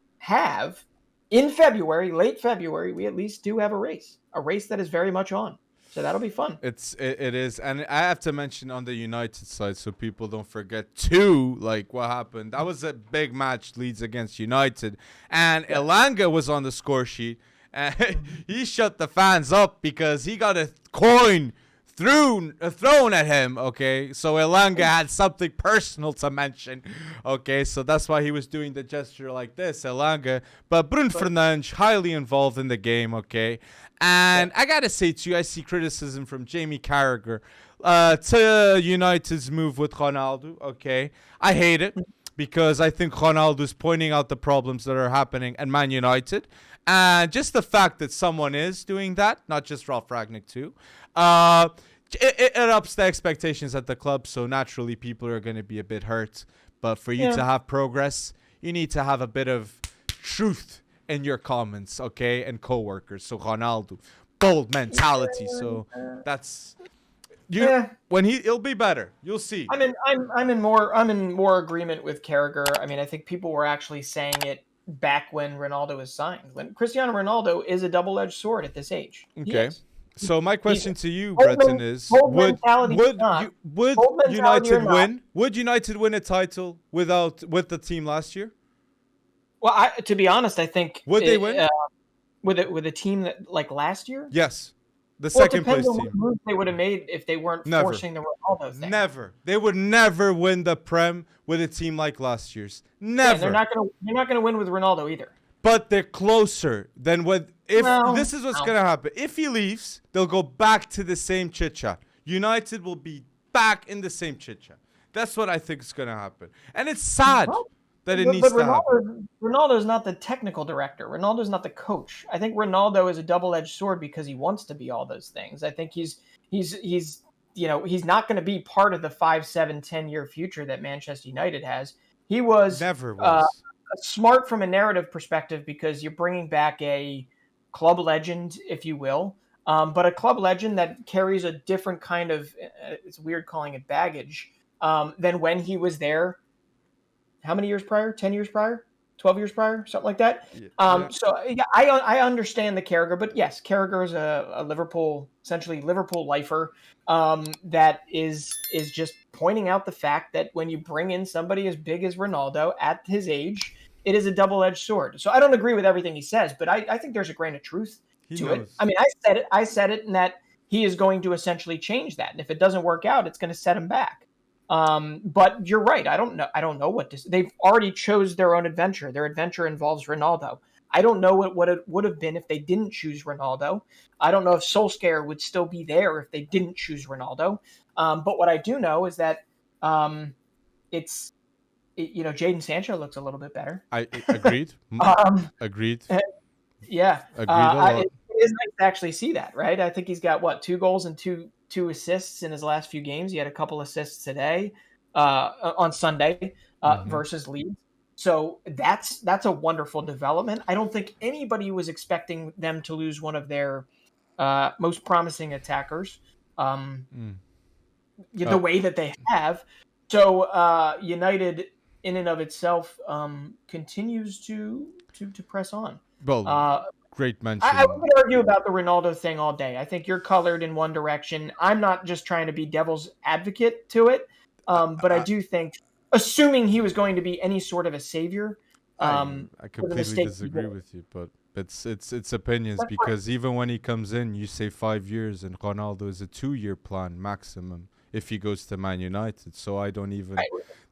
in February, late February, we at least do have a race that is very much on. So that'll be fun. it is, and I have to mention on the United side so people don't forget too, like what happened. That was a big match, Leeds against United, and Yeah. Elanga was on the score sheet, and Mhm. he shut the fans up because he got a coin thrown at him. Okay, so Elanga had something personal to mention. Okay, so that's why he was doing the gesture like this, Elanga. But Bruno But Fernandes highly involved in the game. Okay, yeah, and I gotta say too, I see criticism from Jamie Carragher to United's move with Ronaldo. Okay, I hate it because I think Ronaldo's pointing out the problems that are happening at Man United. And just the fact that someone is doing that, not just Ralph Ragnick too, uh, it ups the expectations at the club. So naturally, people are going to be a bit hurt. But for you yeah. to have progress, you need to have a bit of truth in your comments, okay? And coworkers. So Ronaldo, bold mentality. So that's you. Yeah, When he'll be better, you'll see. I'm in more agreement with Carragher. I mean, I think people were actually saying it back when Ronaldo was signed. When Cristiano Ronaldo is a double-edged sword at this age. He Okay. is. So my He's question to you, old, Breton, is old mentality or not. would Old mentality or United not. win? Would United win a title with the team last year? Well, to be honest, I think Would they win? with a team that like last year. Yes. The Well, it second depends place on what team. move they would have made if they weren't Never. forcing the Ronaldo thing. Never. They would never win the Prem with a team like last year's. Yeah, and they're Never. not gonna you're not gonna win with Ronaldo either. But they're closer than what if No, this is what's no. gonna happen. If he leaves, they'll go back to the same chit chat. United will be back in the same chit chat. That's what I think is gonna happen. And it's sad Well, that it but needs to happen. Ronaldo's not the technical director. Ronaldo's not the coach. I think Ronaldo is a double-edged sword because he wants to be all those things. I think he's he's not going to be part of the 5, 7, 10 year future that Manchester United has. He was Never was. smart from a narrative perspective because you're bringing back a club legend, if you will, but a club legend that carries a different kind of it's weird calling it baggage than when he was there how many years prior? 10 years prior? 12 years prior? Something like that. Yeah. Yeah. So yeah, I understand the Carragher, but yes, Carragher is a Liverpool, essentially Liverpool lifer that is just pointing out the fact that when you bring in somebody as big as Ronaldo at his age, it is a double-edged sword. So I don't agree with everything he says, but I think there's a grain of truth He to it. knows. I mean, I said it in that he is going to essentially change that. And if it doesn't work out, it's going to set him back. But you're right. I don't know what to. They've already chose their own adventure. Their adventure involves Ronaldo. I don't know what it would have been if they didn't choose Ronaldo. I don't know if Solskjaer would still be there if they didn't choose Ronaldo. But what I do know is that Jadon Sancho looks a little bit better. I agreed. Agreed. Yeah. Agreed a lot. It is nice to actually see that, right? I think he's got 2 goals and two assists in his last few games. He had a couple assists today, on Sunday, versus Leeds. So that's a wonderful development. I don't think anybody was expecting them to lose one of their most promising attackers, the way that they have. So United, in and of itself, continues to press on. Well, great mention. I would argue about the Ronaldo thing all day. I think you're colored in one direction. I'm not just trying to be devil's advocate to it, but I do think, assuming he was going to be any sort of a savior, I completely disagree with you, but it's opinions, because even when he comes in, you say 5 years, and Ronaldo is a 2-year plan maximum if he goes to Man United. So I don't even.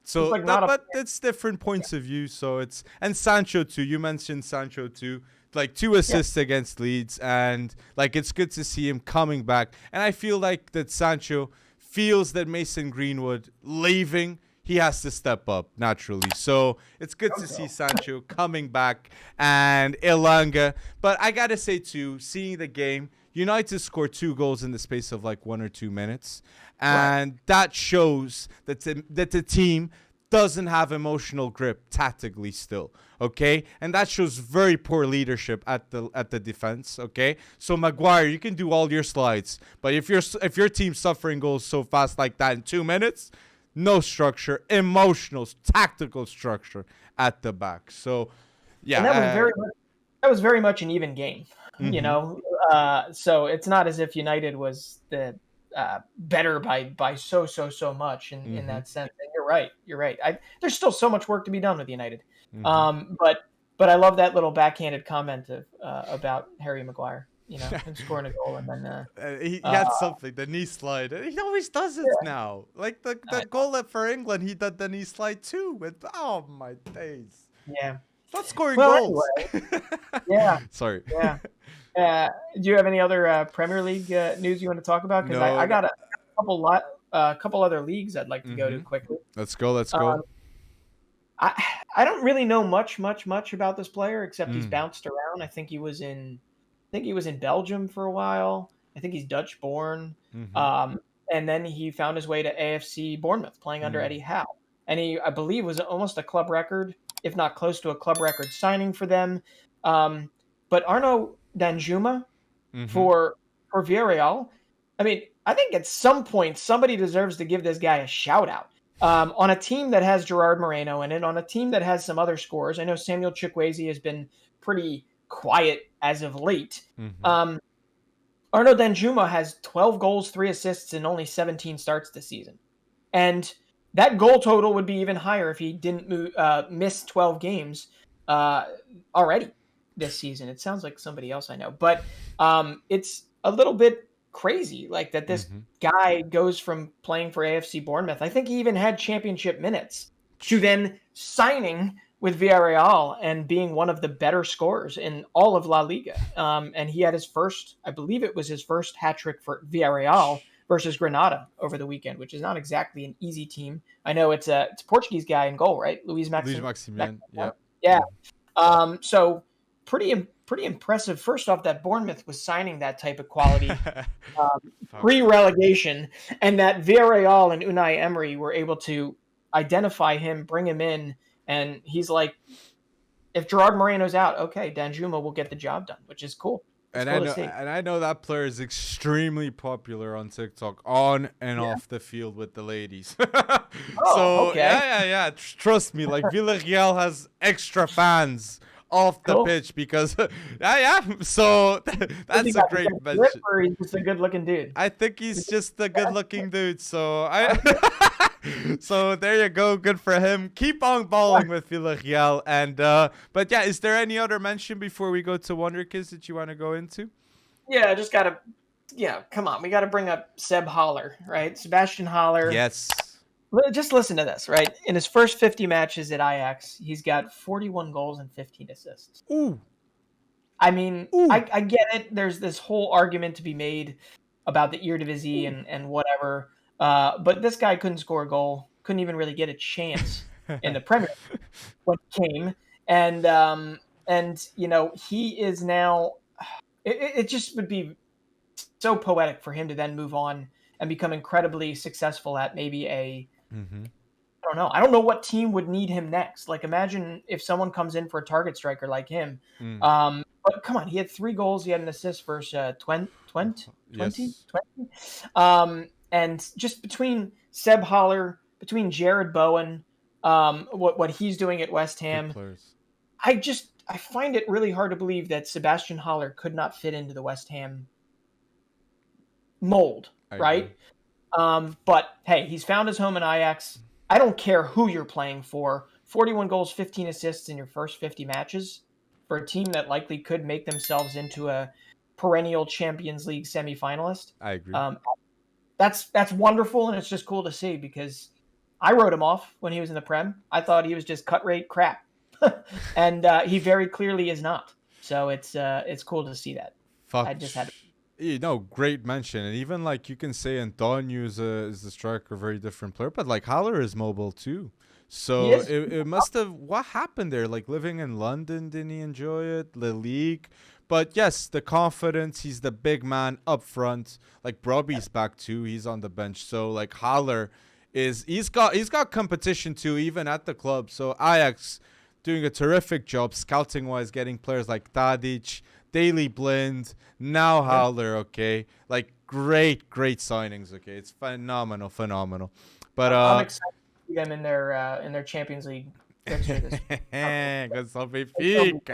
So, but it's different points of view. So and Sancho too. You mentioned Sancho too. Like 2 assists against Leeds, and like it's good to see him coming back. And I feel like that Sancho feels that Mason Greenwood leaving, he has to step up naturally. So it's good to see Sancho coming back and Elanga. But I gotta say too, seeing the game, United scored 2 goals in the space of like 1 or 2 minutes, and that shows that the team doesn't have emotional grip tactically still, okay? And that shows very poor leadership at the defense, okay? So Maguire, you can do all your slides, but if your team's suffering goals so fast like that in 2 minutes, no structure, emotional, tactical structure at the back. So yeah, and that was very much an even game, you know. So it's not as if United was the better by so much in that sense. And you're right. There's still so much work to be done with United. But I love that little backhanded comment about Harry Maguire, you know, him scoring a goal, and then he had something, the knee slide. He always does it now. Like the goal for England, he did the knee slide too. Oh my days. Yeah. Stop scoring goals. Anyway, yeah. Sorry. Yeah. Do you have any other Premier League news you want to talk about? Because I got a couple other leagues I'd like to go to quickly. Let's go. I don't really know much about this player, except he's bounced around. I think he was in Belgium for a while. I think he's Dutch born. And then he found his way to AFC Bournemouth, playing under Eddie Howe. And he, I believe, was almost a club record, if not close to a club record signing for them. But Arnaut Danjuma for Villarreal, I mean, I think at some point somebody deserves to give this guy a shout out. On a team that has Gerard Moreno in it, on a team that has some other scorers. I know Samuel Chukwueze has been pretty quiet as of late. Arnaut Danjuma has 12 goals, 3 assists, and only 17 starts this season. And that goal total would be even higher if he didn't miss 12 games already this season. It sounds like somebody else I know. But it's a little bit crazy, like that this guy goes from playing for AFC Bournemouth, I think he even had championship minutes, to then signing with Villarreal and being one of the better scorers in all of La Liga. And he had his first, I believe it was his first hat-trick for Villarreal versus Granada over the weekend, which is not exactly an easy team. I know it's a Portuguese guy in goal, right? Luis Maximin. Yeah. So pretty impressive. First off, that Bournemouth was signing that type of quality pre-relegation, and that Villarreal and Unai Emery were able to identify him, bring him in, and he's like, if Gerard Moreno's out, okay, Danjuma will get the job done, which is cool. I know that player is extremely popular on TikTok, on and off the field with the ladies. Yeah. Trust me, like Villarreal has extra fans off the pitch because, So that's a great mention. Or he's just a good-looking dude. I think he's just a good-looking dude. So So there you go. Good for him. Keep on balling with Villarreal. And but yeah, is there any other mention before we go to Wonderkid that you want to go into? Yeah, just gotta. Yeah, come on. We got to bring up Seb Haller, right? Sebastian Haller. Yes. Just listen to this, right? In his first 50 matches at Ajax, he's got 41 goals and 15 assists. Ooh. I mean, Ooh. I get it. There's this whole argument to be made about the Eredivisie and whatever. But this guy couldn't score a goal, couldn't even really get a chance in the Premier League when he came. And he is now. It just would be so poetic for him to then move on and become incredibly successful at maybe I don't know what team would need him next. Like, imagine if someone comes in for a target striker like him. But come on, he had 3 goals. He had an assist versus 20. Yes. And just between Seb Haller, between Jared Bowen, what he's doing at West Ham, I find it really hard to believe that Sebastian Haller could not fit into the West Ham mold, right? But hey, he's found his home in Ajax. I don't care who you're playing for. 41 goals, 15 assists in your first 50 matches for a team that likely could make themselves into a perennial Champions League semifinalist. I agree. That's wonderful, and it's just cool to see because I wrote him off when he was in the Prem. I thought he was just cut rate crap, and he very clearly is not. So it's cool to see that. I just had to. Great mention. And even like you can say Antonio is the striker, very different player, but like Haller is mobile too. So it must have, what happened there? Like living in London, didn't he enjoy it? The league. But yes, the confidence, he's the big man up front. Like Broby's back too. He's on the bench. So like Haller he's got competition too, even at the club. So Ajax doing a terrific job scouting wise, getting players like Tadic, Daily Blind, now Haller, okay? Like great signings, okay? It's phenomenal. But I'm excited to see them in their Champions League fixture this week.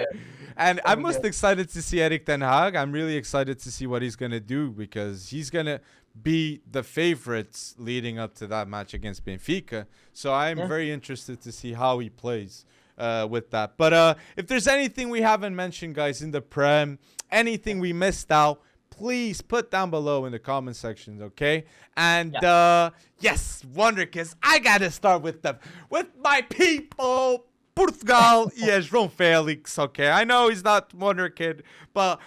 And I'm most excited to see Erik ten Hag. I'm really excited to see what he's going to do because he's going to be the favorites leading up to that match against Benfica. So I'm very interested to see how he plays with that. But if there's anything we haven't mentioned, guys, in the Prem, anything we missed out, please put down below in the comment sections, okay? And yes, Wonderkid, I gotta start with my people, Portugal. Yes, João Félix, okay? I know he's not Wonderkid, but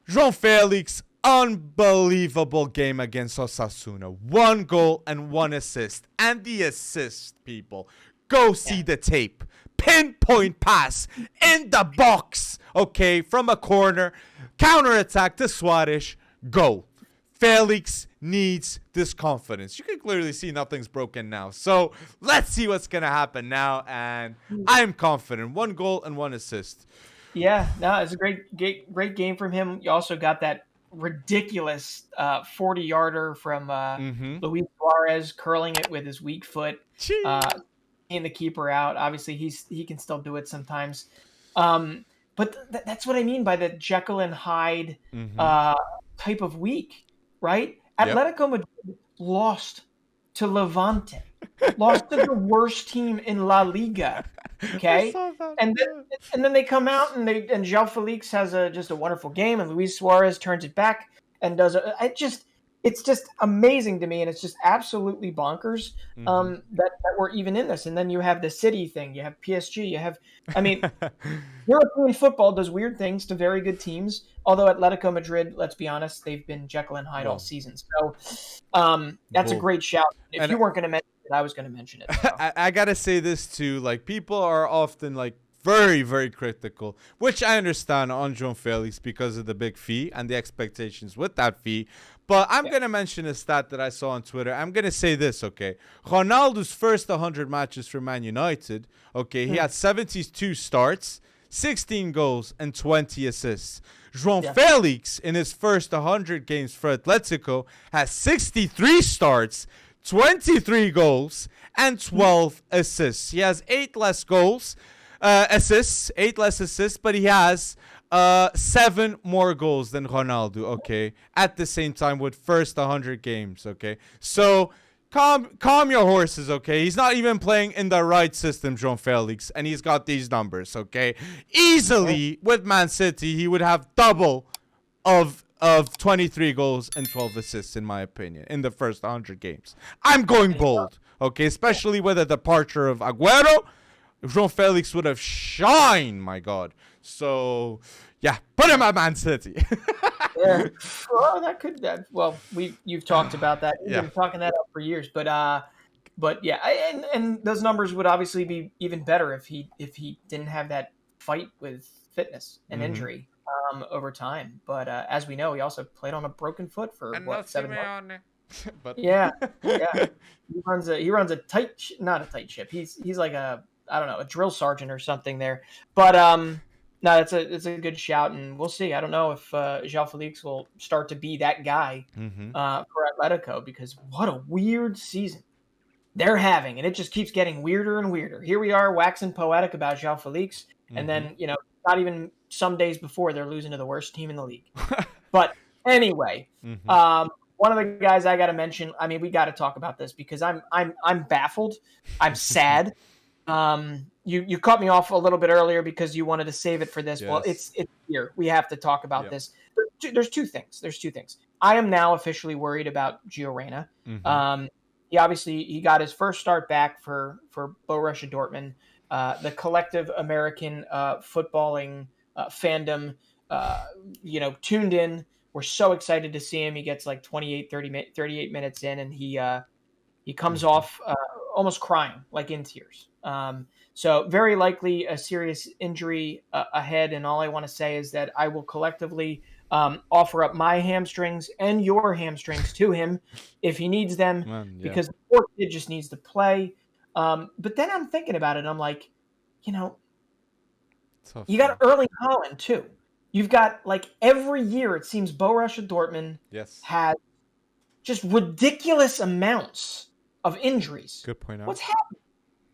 João Félix, unbelievable game against Osasuna. 1 goal and 1 assist. And the assist, people, go see the tape. Pinpoint pass in the box, okay, from a corner, counterattack to Suarez, goal. Felix needs this confidence. You can clearly see nothing's broken now. So let's see what's going to happen now, and I'm confident. 1 goal and 1 assist. Yeah, no, it's a great game from him. You also got that ridiculous 40-yarder from Luis Suarez, curling it with his weak foot. And the keeper out. Obviously, he can still do it sometimes. But that's what I mean by the Jekyll and Hyde type of week, right? Atletico Madrid lost to Levante, lost to the worst team in La Liga. Okay, and then they come out and João Felix has just a wonderful game, and Luis Suarez turns it back and does it's just amazing to me, and it's just absolutely bonkers that we're even in this. And then you have the City thing, you have PSG, European football does weird things to very good teams. Although Atletico Madrid, let's be honest, they've been Jekyll and Hyde all season. So that's a great shout. If you weren't going to mention it, I was going to mention it. So. I gotta say this too. Like people are often like very, very critical, which I understand on João Félix because of the big fee and the expectations with that fee. But I'm going to mention a stat that I saw on Twitter. I'm going to say this, okay? Ronaldo's first 100 matches for Man United, okay, he had 72 starts, 16 goals, and 20 assists. João Félix, in his first 100 games for Atletico, has 63 starts, 23 goals, and 12 assists. He has 8 less assists, but he has 7 more goals than Ronaldo, okay, at the same time with first 100 games, okay? So calm your horses, okay? He's not even playing in the right system, João Félix, and he's got these numbers, okay? Easily, with Man City, he would have double of 23 goals and 12 assists, in my opinion, in the first 100 games. I'm going bold. Okay, especially with the departure of Aguero, João Félix would have shined. My God. So yeah, put him at Man City. Yeah. Well, you've talked about that. You've Yeah. been talking that up for years, but yeah, and those numbers would obviously be even better if he didn't have that fight with fitness and injury over time. But as we know, he also played on a broken foot for And what, 7 months? But Yeah, yeah. He runs a tight, not a tight ship. He's like a, I don't know, a drill sergeant or something there. But no, it's a good shout, and we'll see. I don't know if João Felix will start to be that guy for Atletico, because what a weird season they're having, and it just keeps getting weirder and weirder. Here we are waxing poetic about João Felix, and then not even some days before they're losing to the worst team in the league. But anyway, one of the guys I got to mention. I mean, we got to talk about this because I'm baffled. I'm sad. You cut me off a little bit earlier because you wanted to save it for this. Yes. Well, it's here. We have to talk about this. There's two things. I am now officially worried about Gio Reyna. He got his first start back for Borussia Dortmund. The collective American footballing fandom, tuned in. We're so excited to see him. He gets like 38 minutes in, and he comes off almost crying, like in tears. So very likely a serious injury ahead. And all I want to say is that I will collectively offer up my hamstrings and your hamstrings to him if he needs them, because the poor kid just needs to play. But then I'm thinking about it, and I'm like, Tough, you got Erling Haaland too. You've got, like, every year it seems Borussia Dortmund has just ridiculous amounts of injuries. Good point out. What's happening?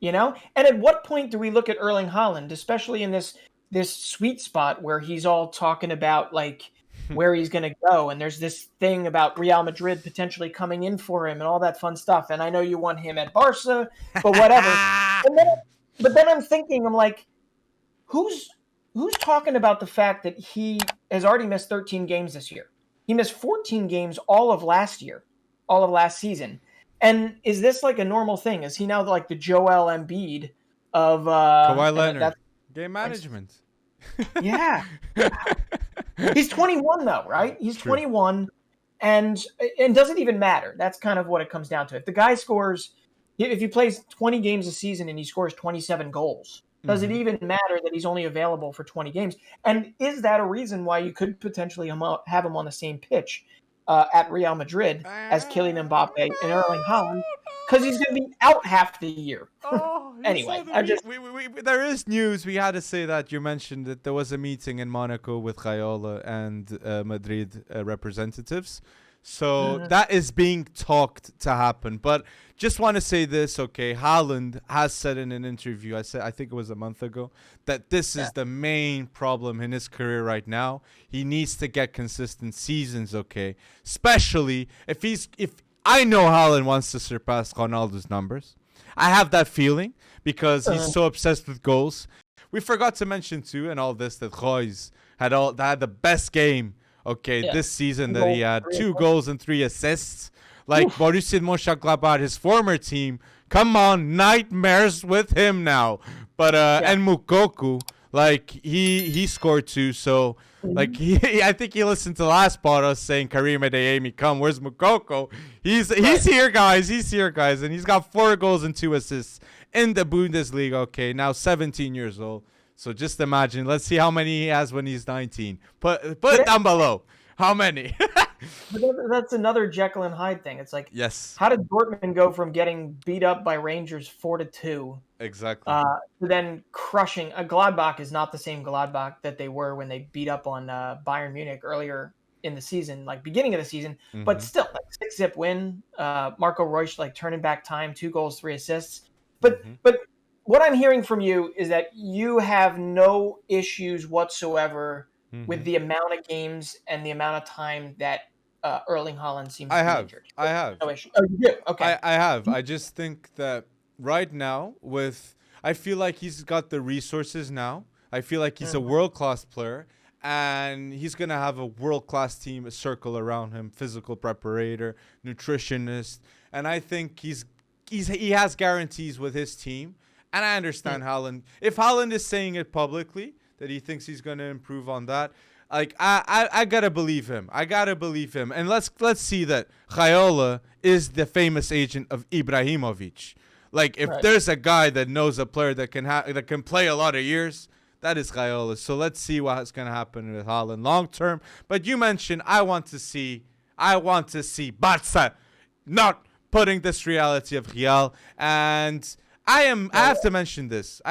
And at what point do we look at Erling Haaland, especially in this sweet spot where he's all talking about, like, where he's going to go, and there's this thing about Real Madrid potentially coming in for him and all that fun stuff, and I know you want him at Barca, but whatever. But then I'm thinking, I'm like, who's talking about the fact that he has already missed 13 games this year? He missed 14 games all of last season. And is this like a normal thing? Is he now like the Joel Embiid of Kawhi Leonard? Game management. Yeah. He's 21 though, right? He's 21, and doesn't even matter. That's kind of what it comes down to. If the guy scores, if he plays 20 games a season and he scores 27 goals, does it even matter that he's only available for 20 games? And is that a reason why you could potentially have him on the same pitch at Real Madrid as Kylian Mbappé and Erling Haaland? Because he's going to be out half the year. Anyway, there is news. We had to say that. You mentioned that there was a meeting in Monaco with Raiola and Madrid representatives. So that is being talked to happen. But just want to say this, okay? Haaland has said in an interview, I think it was a month ago, that this is the main problem in his career right now. He needs to get consistent seasons, okay? Especially if I know Haaland wants to surpass Ronaldo's numbers. I have that feeling because he's so obsessed with goals. We forgot to mention too, in all this, that Reus had the best game. This season that he had 2 goals and 3 assists. Like Borussia Mönchengladbach, his former team. Come on, nightmares with him now. But and Moukoko, like he scored 2. So like I think he listened to the last part us saying Karim Adeyemi, come, where's Moukoko? He's here, guys. He's here, guys, and he's got 4 goals and 2 assists in the Bundesliga. Okay, now 17 years old. So just imagine. Let's see how many he has when he's 19. Put it down below. How many? But that's another Jekyll and Hyde thing. It's like, yes. How did Dortmund go from getting beat up by Rangers 4-2, exactly, to then crushing? Gladbach is not the same Gladbach that they were when they beat up on Bayern Munich earlier in the season, like beginning of the season. But still, like 6-0 win. Marco Reus like turning back time, 2 goals, 3 assists. But what I'm hearing from you is that you have no issues whatsoever with the amount of games and the amount of time that Erling Haaland seems to be injured. I have. No issue. Oh, you do? Okay. I have. I just think that right now, I feel like he's got the resources now. I feel like he's a world-class player, and he's going to have a world-class team, a circle around him, physical preparator, nutritionist, and I think he's he has guarantees with his team, and I understand Haaland. If Haaland is saying it publicly that he thinks he's going to improve on that, like I gotta believe him. And let's see that Raiola is the famous agent of Ibrahimovic. Like if there's a guy that knows a player that can play a lot of years, that is Raiola. So let's see what's gonna happen with Haaland long term. But you mentioned I want to see Barca not putting this reality of Real, and I have to mention this.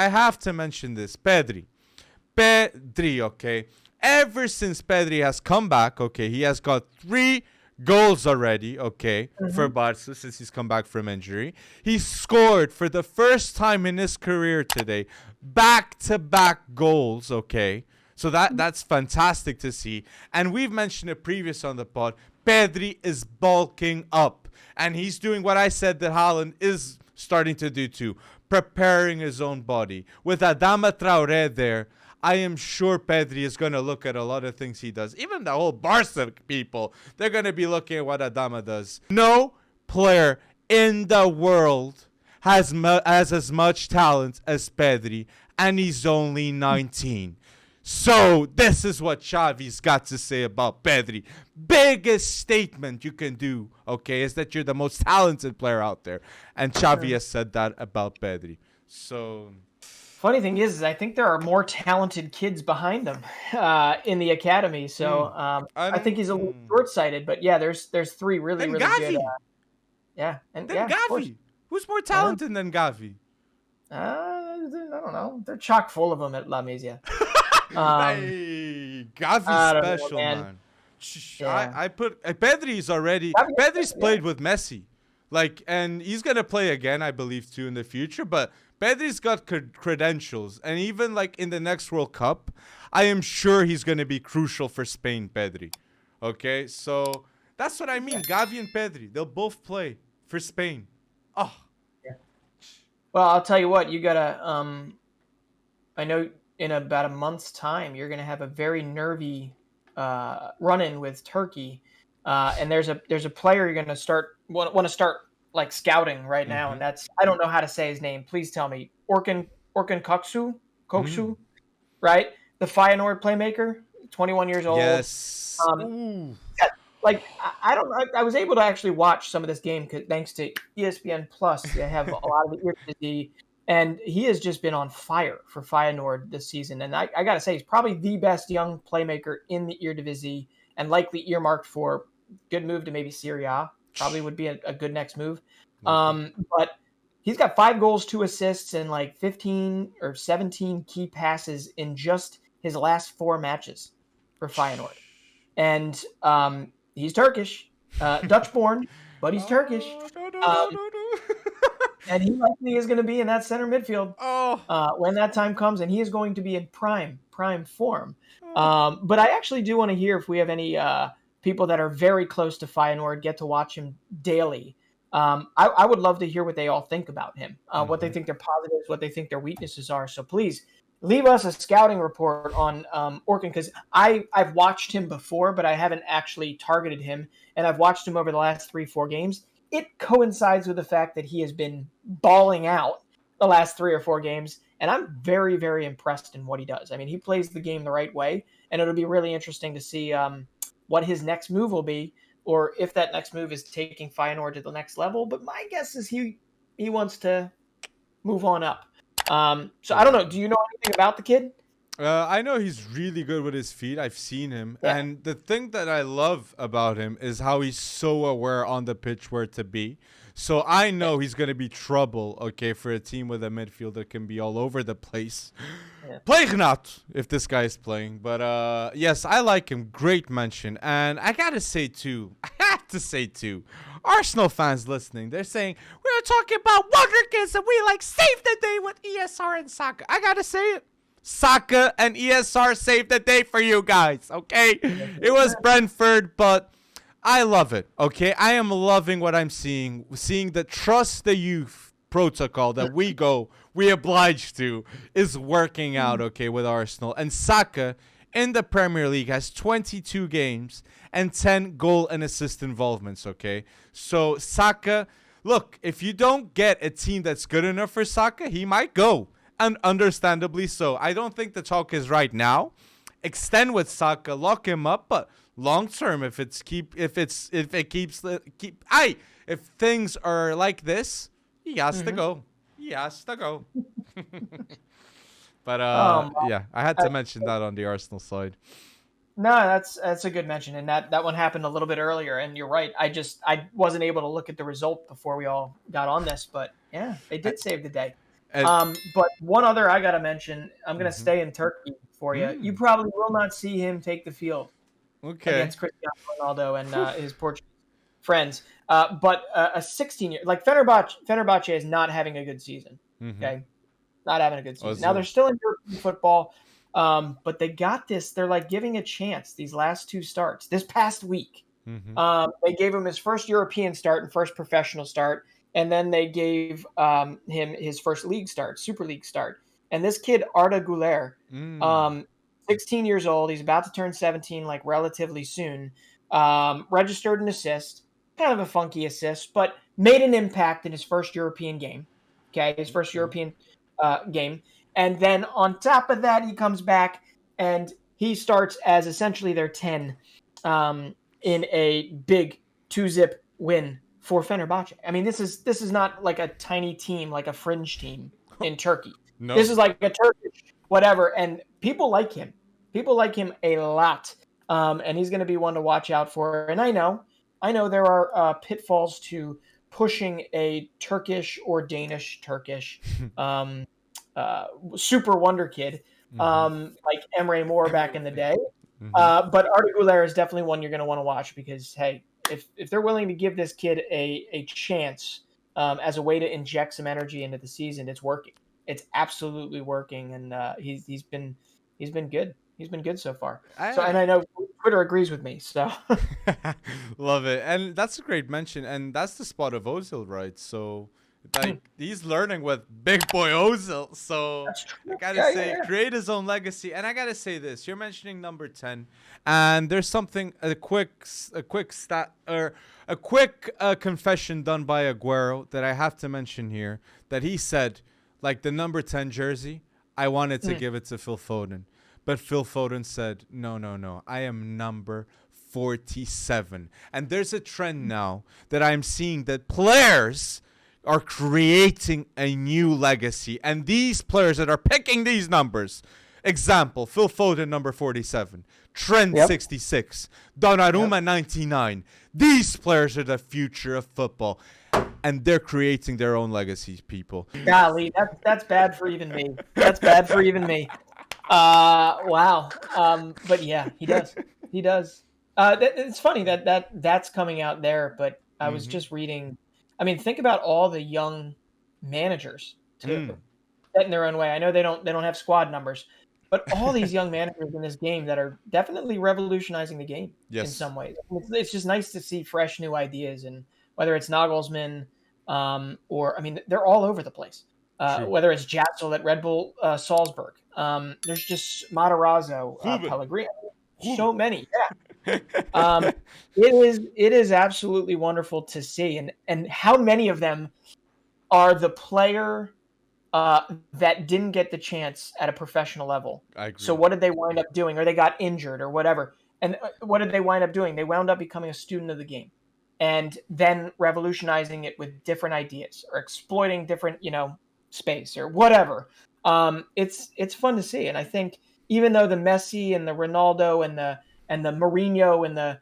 Pedri, okay. Ever since Pedri has come back, okay, he has got 3 goals already, okay, for Barca since he's come back from injury. He scored for the first time in his career today, back-to-back goals, okay. So that's fantastic to see. And we've mentioned it previous on the pod. Pedri is bulking up, and he's doing what I said that Haaland is starting to do too, preparing his own body. With Adama Traoré there, I am sure Pedri is going to look at a lot of things he does. Even the whole Barca people, they're going to be looking at what Adama does. No player in the world has as much talent as Pedri, and he's only 19. So this is what Xavi's got to say about Pedri. Biggest statement you can do, okay, is that you're the most talented player out there. And Xavi has said that about Pedri. So... Funny thing is I think there are more talented kids behind him in the academy. So I think he's a little short-sighted. But yeah, there's 3 really good. Yeah, and Gavi. Who's more talented than Gavi? I don't know. They're chock full of them at La Masia. Hey, Gavi's special, man. Yeah. I put Pedri's already. Pedri's played with Messi, and he's gonna play again, I believe, too in the future. But Pedri's got credentials, and even in the next World Cup, I am sure he's gonna be crucial for Spain. Pedri, okay, so that's what I mean. Gavi and Pedri, they'll both play for Spain. Oh, yeah. Well, I'll tell you what, you gotta. I know in about a month's time, you're gonna have a very nervy run-in with Turkey, and there's a player you're gonna want to start scouting right now, and that's, I don't know how to say his name. Please tell me. Orkun Kökçü, right? The Feyenoord playmaker, 21 years old. Yes. I was able to actually watch some of this game thanks to ESPN Plus. They have a lot of the Eredivisie, and he has just been on fire for Feyenoord this season. And I got to say, he's probably the best young playmaker in the Eredivisie, and likely earmarked for good move to maybe Serie A. Probably would be a good next move. But he's got 5 goals, 2 assists, and 15 or 17 key passes in just his last 4 matches for Feyenoord. And he's Turkish, Dutch-born, but he's Turkish. And he likely is going to be in that center midfield when that time comes, and he is going to be in prime form. But I actually do want to hear if we have any people that are very close to Feyenoord, get to watch him daily. I would love to hear what they all think about him, what they think their positives, what they think their weaknesses are. So please leave us a scouting report on Orkun, because I've watched him before, but I haven't actually targeted him, and I've watched him over the last 3-4 games. It coincides with the fact that he has been balling out the last 3 or 4 games, and I'm very, very impressed in what he does. I mean, he plays the game the right way, and it'll be really interesting to see what his next move will be, or if that next move is taking Feyenoord to the next level. But my guess is he wants to move on up. So I don't know. Do you know anything about the kid? I know he's really good with his feet. I've seen him. Yeah. And the thing that I love about him is how he's so aware on the pitch where to be. So I know he's going to be trouble, okay, for a team with a midfield that can be all over the place. Yeah. Play Arnaut if this guy is playing. But yes, I like him. Great mention. And I have to say too, Arsenal fans listening, they're saying, we're talking about Wonderkids and we saved the day with ESR and Saka. I got to say it. Saka and ESR saved the day for you guys, okay? It was Brentford, but I love it, okay? I am loving what I'm seeing the trust the youth protocol that we obliged to is working out, okay, with Arsenal. And Saka in the Premier League has 22 games and 10 goal and assist involvements, okay? So Saka, look, if you don't get a team that's good enough for Saka, he might go, and understandably so. I don't think the talk is right now. Extend with Saka, lock him up, but long term, if things are like this, he has to go. He has to go. But yeah, I had to mention that on the Arsenal side. No, that's a good mention, and that one happened a little bit earlier. And you're right. I wasn't able to look at the result before we all got on this, but yeah, they did save the day. But one other I gotta mention. I'm gonna stay in Turkey for you. You probably will not see him take the field against Cristiano Ronaldo and his Portuguese friends. But a 16-year like Fenerbahce is not having a good season. Okay, not having a good season. Now they're still in European football. But they got this. They're like giving a chance these last two starts. This past week, they gave him his first European start and first professional start, and then they gave him his first league start, Super League start. And this kid, Arda Güler, 16 years old. He's about to turn 17, like relatively soon. Registered an assist, kind of a funky assist, but made an impact in his first European game. Okay, his first European game. And then on top of that, he comes back and he starts as essentially their 10 in a big 2-zip win for Fenerbahce. I mean, this is not like a tiny team, like a fringe team in Turkey. No. This is like a Turkish whatever, and people like him. People like him a lot, and he's going to be one to watch out for. And I know there are pitfalls to pushing a Turkish or Danish super Wonderkid, like Emre Moore back in the day. But Arda Güler is definitely one you're going to want to watch because, hey, if they're willing to give this kid a chance as a way to inject some energy into the season, it's working. It's absolutely working, and he's been good. He's been good so far. And I know Twitter agrees with me. So love it, and that's a great mention, and that's the spot of Ozil, right? So. Like he's learning with big boy Ozil, so I gotta say, create his own legacy. And I gotta say this: you're mentioning number 10, and there's something a quick confession done by Aguero that I have to mention here. That he said, like the number 10 jersey, I wanted to give it to Phil Foden, but Phil Foden said, no, I am number 47. And there's a trend now that I'm seeing that players are creating a new legacy, and these players that are picking these numbers, example, Phil Foden number 47, Trent 66, Donnarumma 99. These players are the future of football, and they're creating their own legacies, people. Golly, that's bad for even me. That's bad for even me. Wow. But yeah, he does. It's funny that's coming out there, but I was just reading. I mean, think about all the young managers too, set in their own way. I know they don't have squad numbers, but all these young managers in this game that are definitely revolutionizing the game in some ways. It's just nice to see fresh new ideas, and whether it's Nagelsmann or I mean, they're all over the place. Whether it's Jatzel at Red Bull Salzburg, there's just Matarazzo, Pellegrini, so many. Yeah. It is absolutely wonderful to see, and how many of them are the player that didn't get the chance at a professional level. I agree. So what did they wind up doing, or they got injured or whatever, and what did they wind up doing? They wound up becoming a student of the game, and then revolutionizing it with different ideas or exploiting different space or whatever. It's fun to see, and I think even though the Messi and the Ronaldo and the Mourinho and the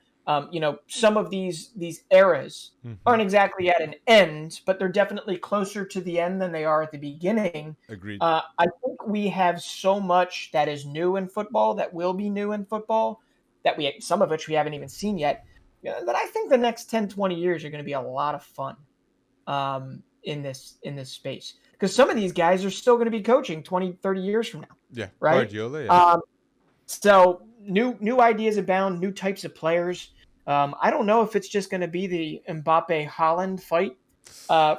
some of these eras aren't exactly at an end, but they're definitely closer to the end than they are at the beginning. Agreed. I think we have so much that is new in football, that will be new in football, that some of which we haven't even seen yet, that I think the next 10, 20 years are going to be a lot of fun in this space. Because some of these guys are still going to be coaching 20, 30 years from now. Yeah, right? Guardiola, yeah. So new ideas abound, new types of players. I don't know if it's just going to be the Mbappé Haaland fight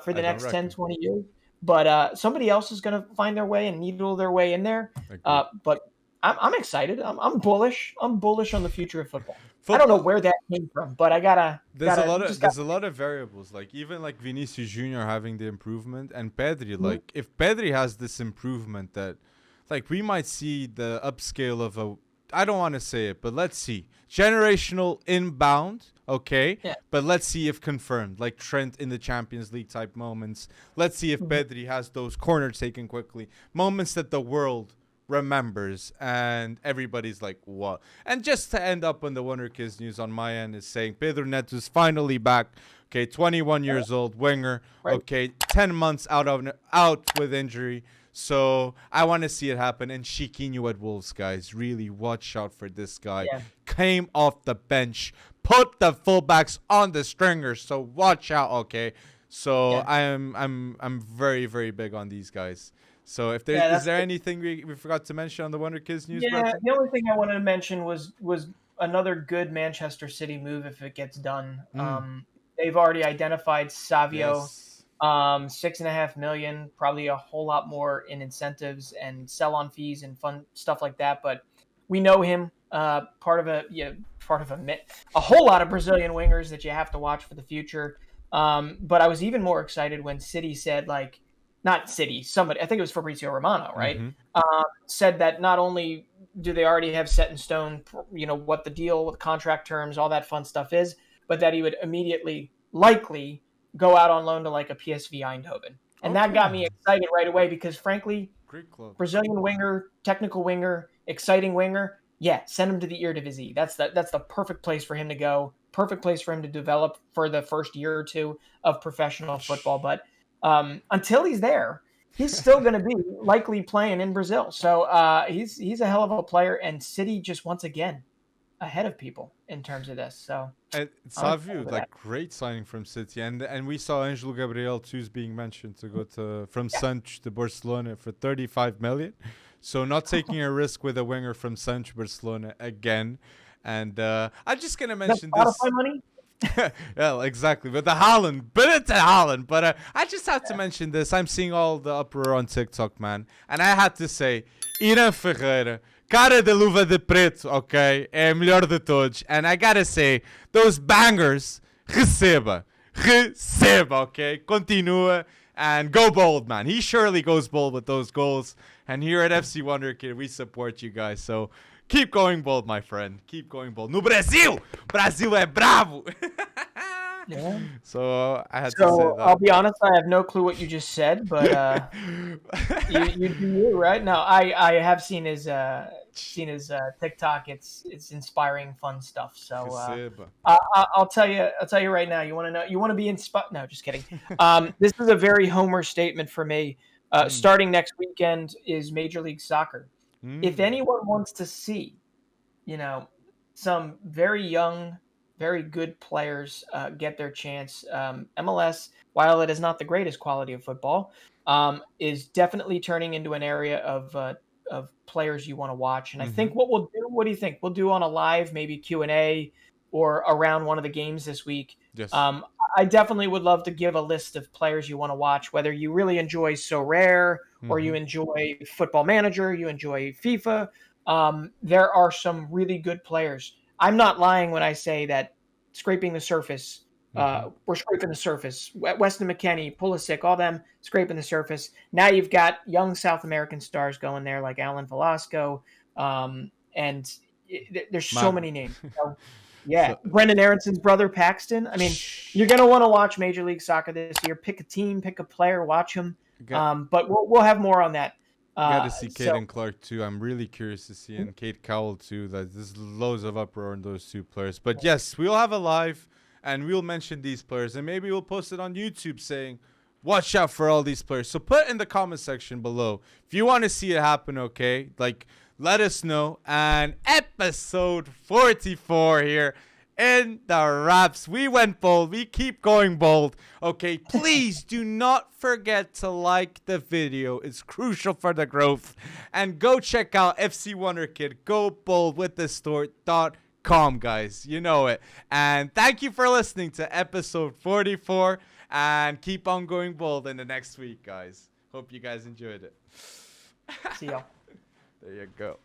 for the next 10, 20 years, but somebody else is going to find their way and needle their way in there. But I'm excited. I'm bullish. I'm bullish on the future of football. I don't know where that came from, but I gotta. There's a lot of variables. Like even like Vinicius Junior having the improvement, and Pedri. Like if Pedri has this improvement, that like we might see the upscale of a. I don't want to say it, but let's see generational inbound. Okay, Yeah. but let's see if confirmed. Like Trent in the Champions League type moments. Let's see if Pedri has those corners taken quickly, moments that the world remembers, and everybody's like, what? And just to end up on the Wonderkid news on my end is saying Pedro Neto's finally back. Okay, 21 years old, winger. Right. Okay, 10 months out with injury. So I want to see it happen. And Chiquinho at Wolves, guys, really watch out for this guy. Yeah. Came off the bench, put the fullbacks on the stringers. So watch out, okay? So Yeah. I'm very, very big on these guys. So if is there anything we forgot to mention on the Wonderkid news? Yeah, Brenton? the only thing I wanted to mention was another good Manchester City move if it gets done. They've already identified Sávio, Yes. 6.5 million, probably a whole lot more in incentives and sell-on fees and fun stuff like that. But we know him, part of a whole lot of Brazilian wingers that you have to watch for the future. But I was even more excited when City said, like, not City, somebody, I think it was Fabrizio Romano, right? Said that not only do they already have set in stone, what the deal with contract terms, all that fun stuff is, but that he would immediately likely go out on loan to like a PSV Eindhoven. And that got me excited right away because frankly, Great club. Brazilian winger, technical winger, exciting winger. Yeah, send him to the Eredivisie. That's the perfect place for him to go. Perfect place for him to develop for the first year or two of professional football. But until he's there, he's still going to be likely playing in Brazil. So he's a hell of a player, and City just once again ahead of people in terms of this. So and Sávio, like great signing from City, and we saw Angelo Gabriel too being mentioned to go from Santos to Barcelona for 35 million. So not taking a risk with a winger from Santos Barcelona again. And I'm just gonna mention this. Spotify money. Yeah, exactly. With the Haaland, but it's a Haaland. But I just have to mention this. I'm seeing all the uproar on TikTok, man, and I had to say, Irã Ferreira, cara de luva de preto, okay, é melhor de todos. And I gotta say, those bangers, receba, okay, continua. And go bold, man. He surely goes bold with those goals. And here at FC Wonderkid, we support you guys. So keep going bold, my friend. Keep going bold. No Brasil! Brasil é bravo! Yeah. So I had to say that. I'll be honest, I have no clue what you just said, but you do you, right? No, I have seen his TikTok. It's inspiring, fun stuff. So I'll tell you right now. You want to know? You want to be inspired? No, just kidding. This is a very Homer statement for me. Starting next weekend is Major League Soccer. If anyone wants to see, some very young, very good players get their chance, MLS, while it is not the greatest quality of football, is definitely turning into an area of players you want to watch. And I think what we'll do, what do you think? We'll do on a live, maybe Q&A or around one of the games this week. Yes. I definitely would love to give a list of players you want to watch, whether you really enjoy So Rare or you enjoy Football Manager, you enjoy FIFA. There are some really good players. I'm not lying when I say that scraping the surface, we're scraping the surface. Weston McKennie, Pulisic, all them scraping the surface. Now you've got young South American stars going there like Alan Velasco, and there's so many names. So, yeah, Brendan Aronson's brother Paxton. I mean, you're going to want to watch Major League Soccer this year. Pick a team, pick a player, watch them. But we'll have more on that. Got to see Caden Clark too. I'm really curious to see, and Kate Cowell too. That there's loads of uproar in those two players. But yes, we'll have a live, and we'll mention these players, and maybe we'll post it on YouTube saying, "Watch out for all these players." So put in the comment section below if you want to see it happen. Okay, like let us know. And episode 44 here. In the wraps, we went bold. We keep going bold. Okay, please do not forget to like the video. It's crucial for the growth. And go check out FC Wonderkid. Go bold with the store.com, guys. You know it. And thank you for listening to episode 44. And keep on going bold in the next week, guys. Hope you guys enjoyed it. See y'all. There you go.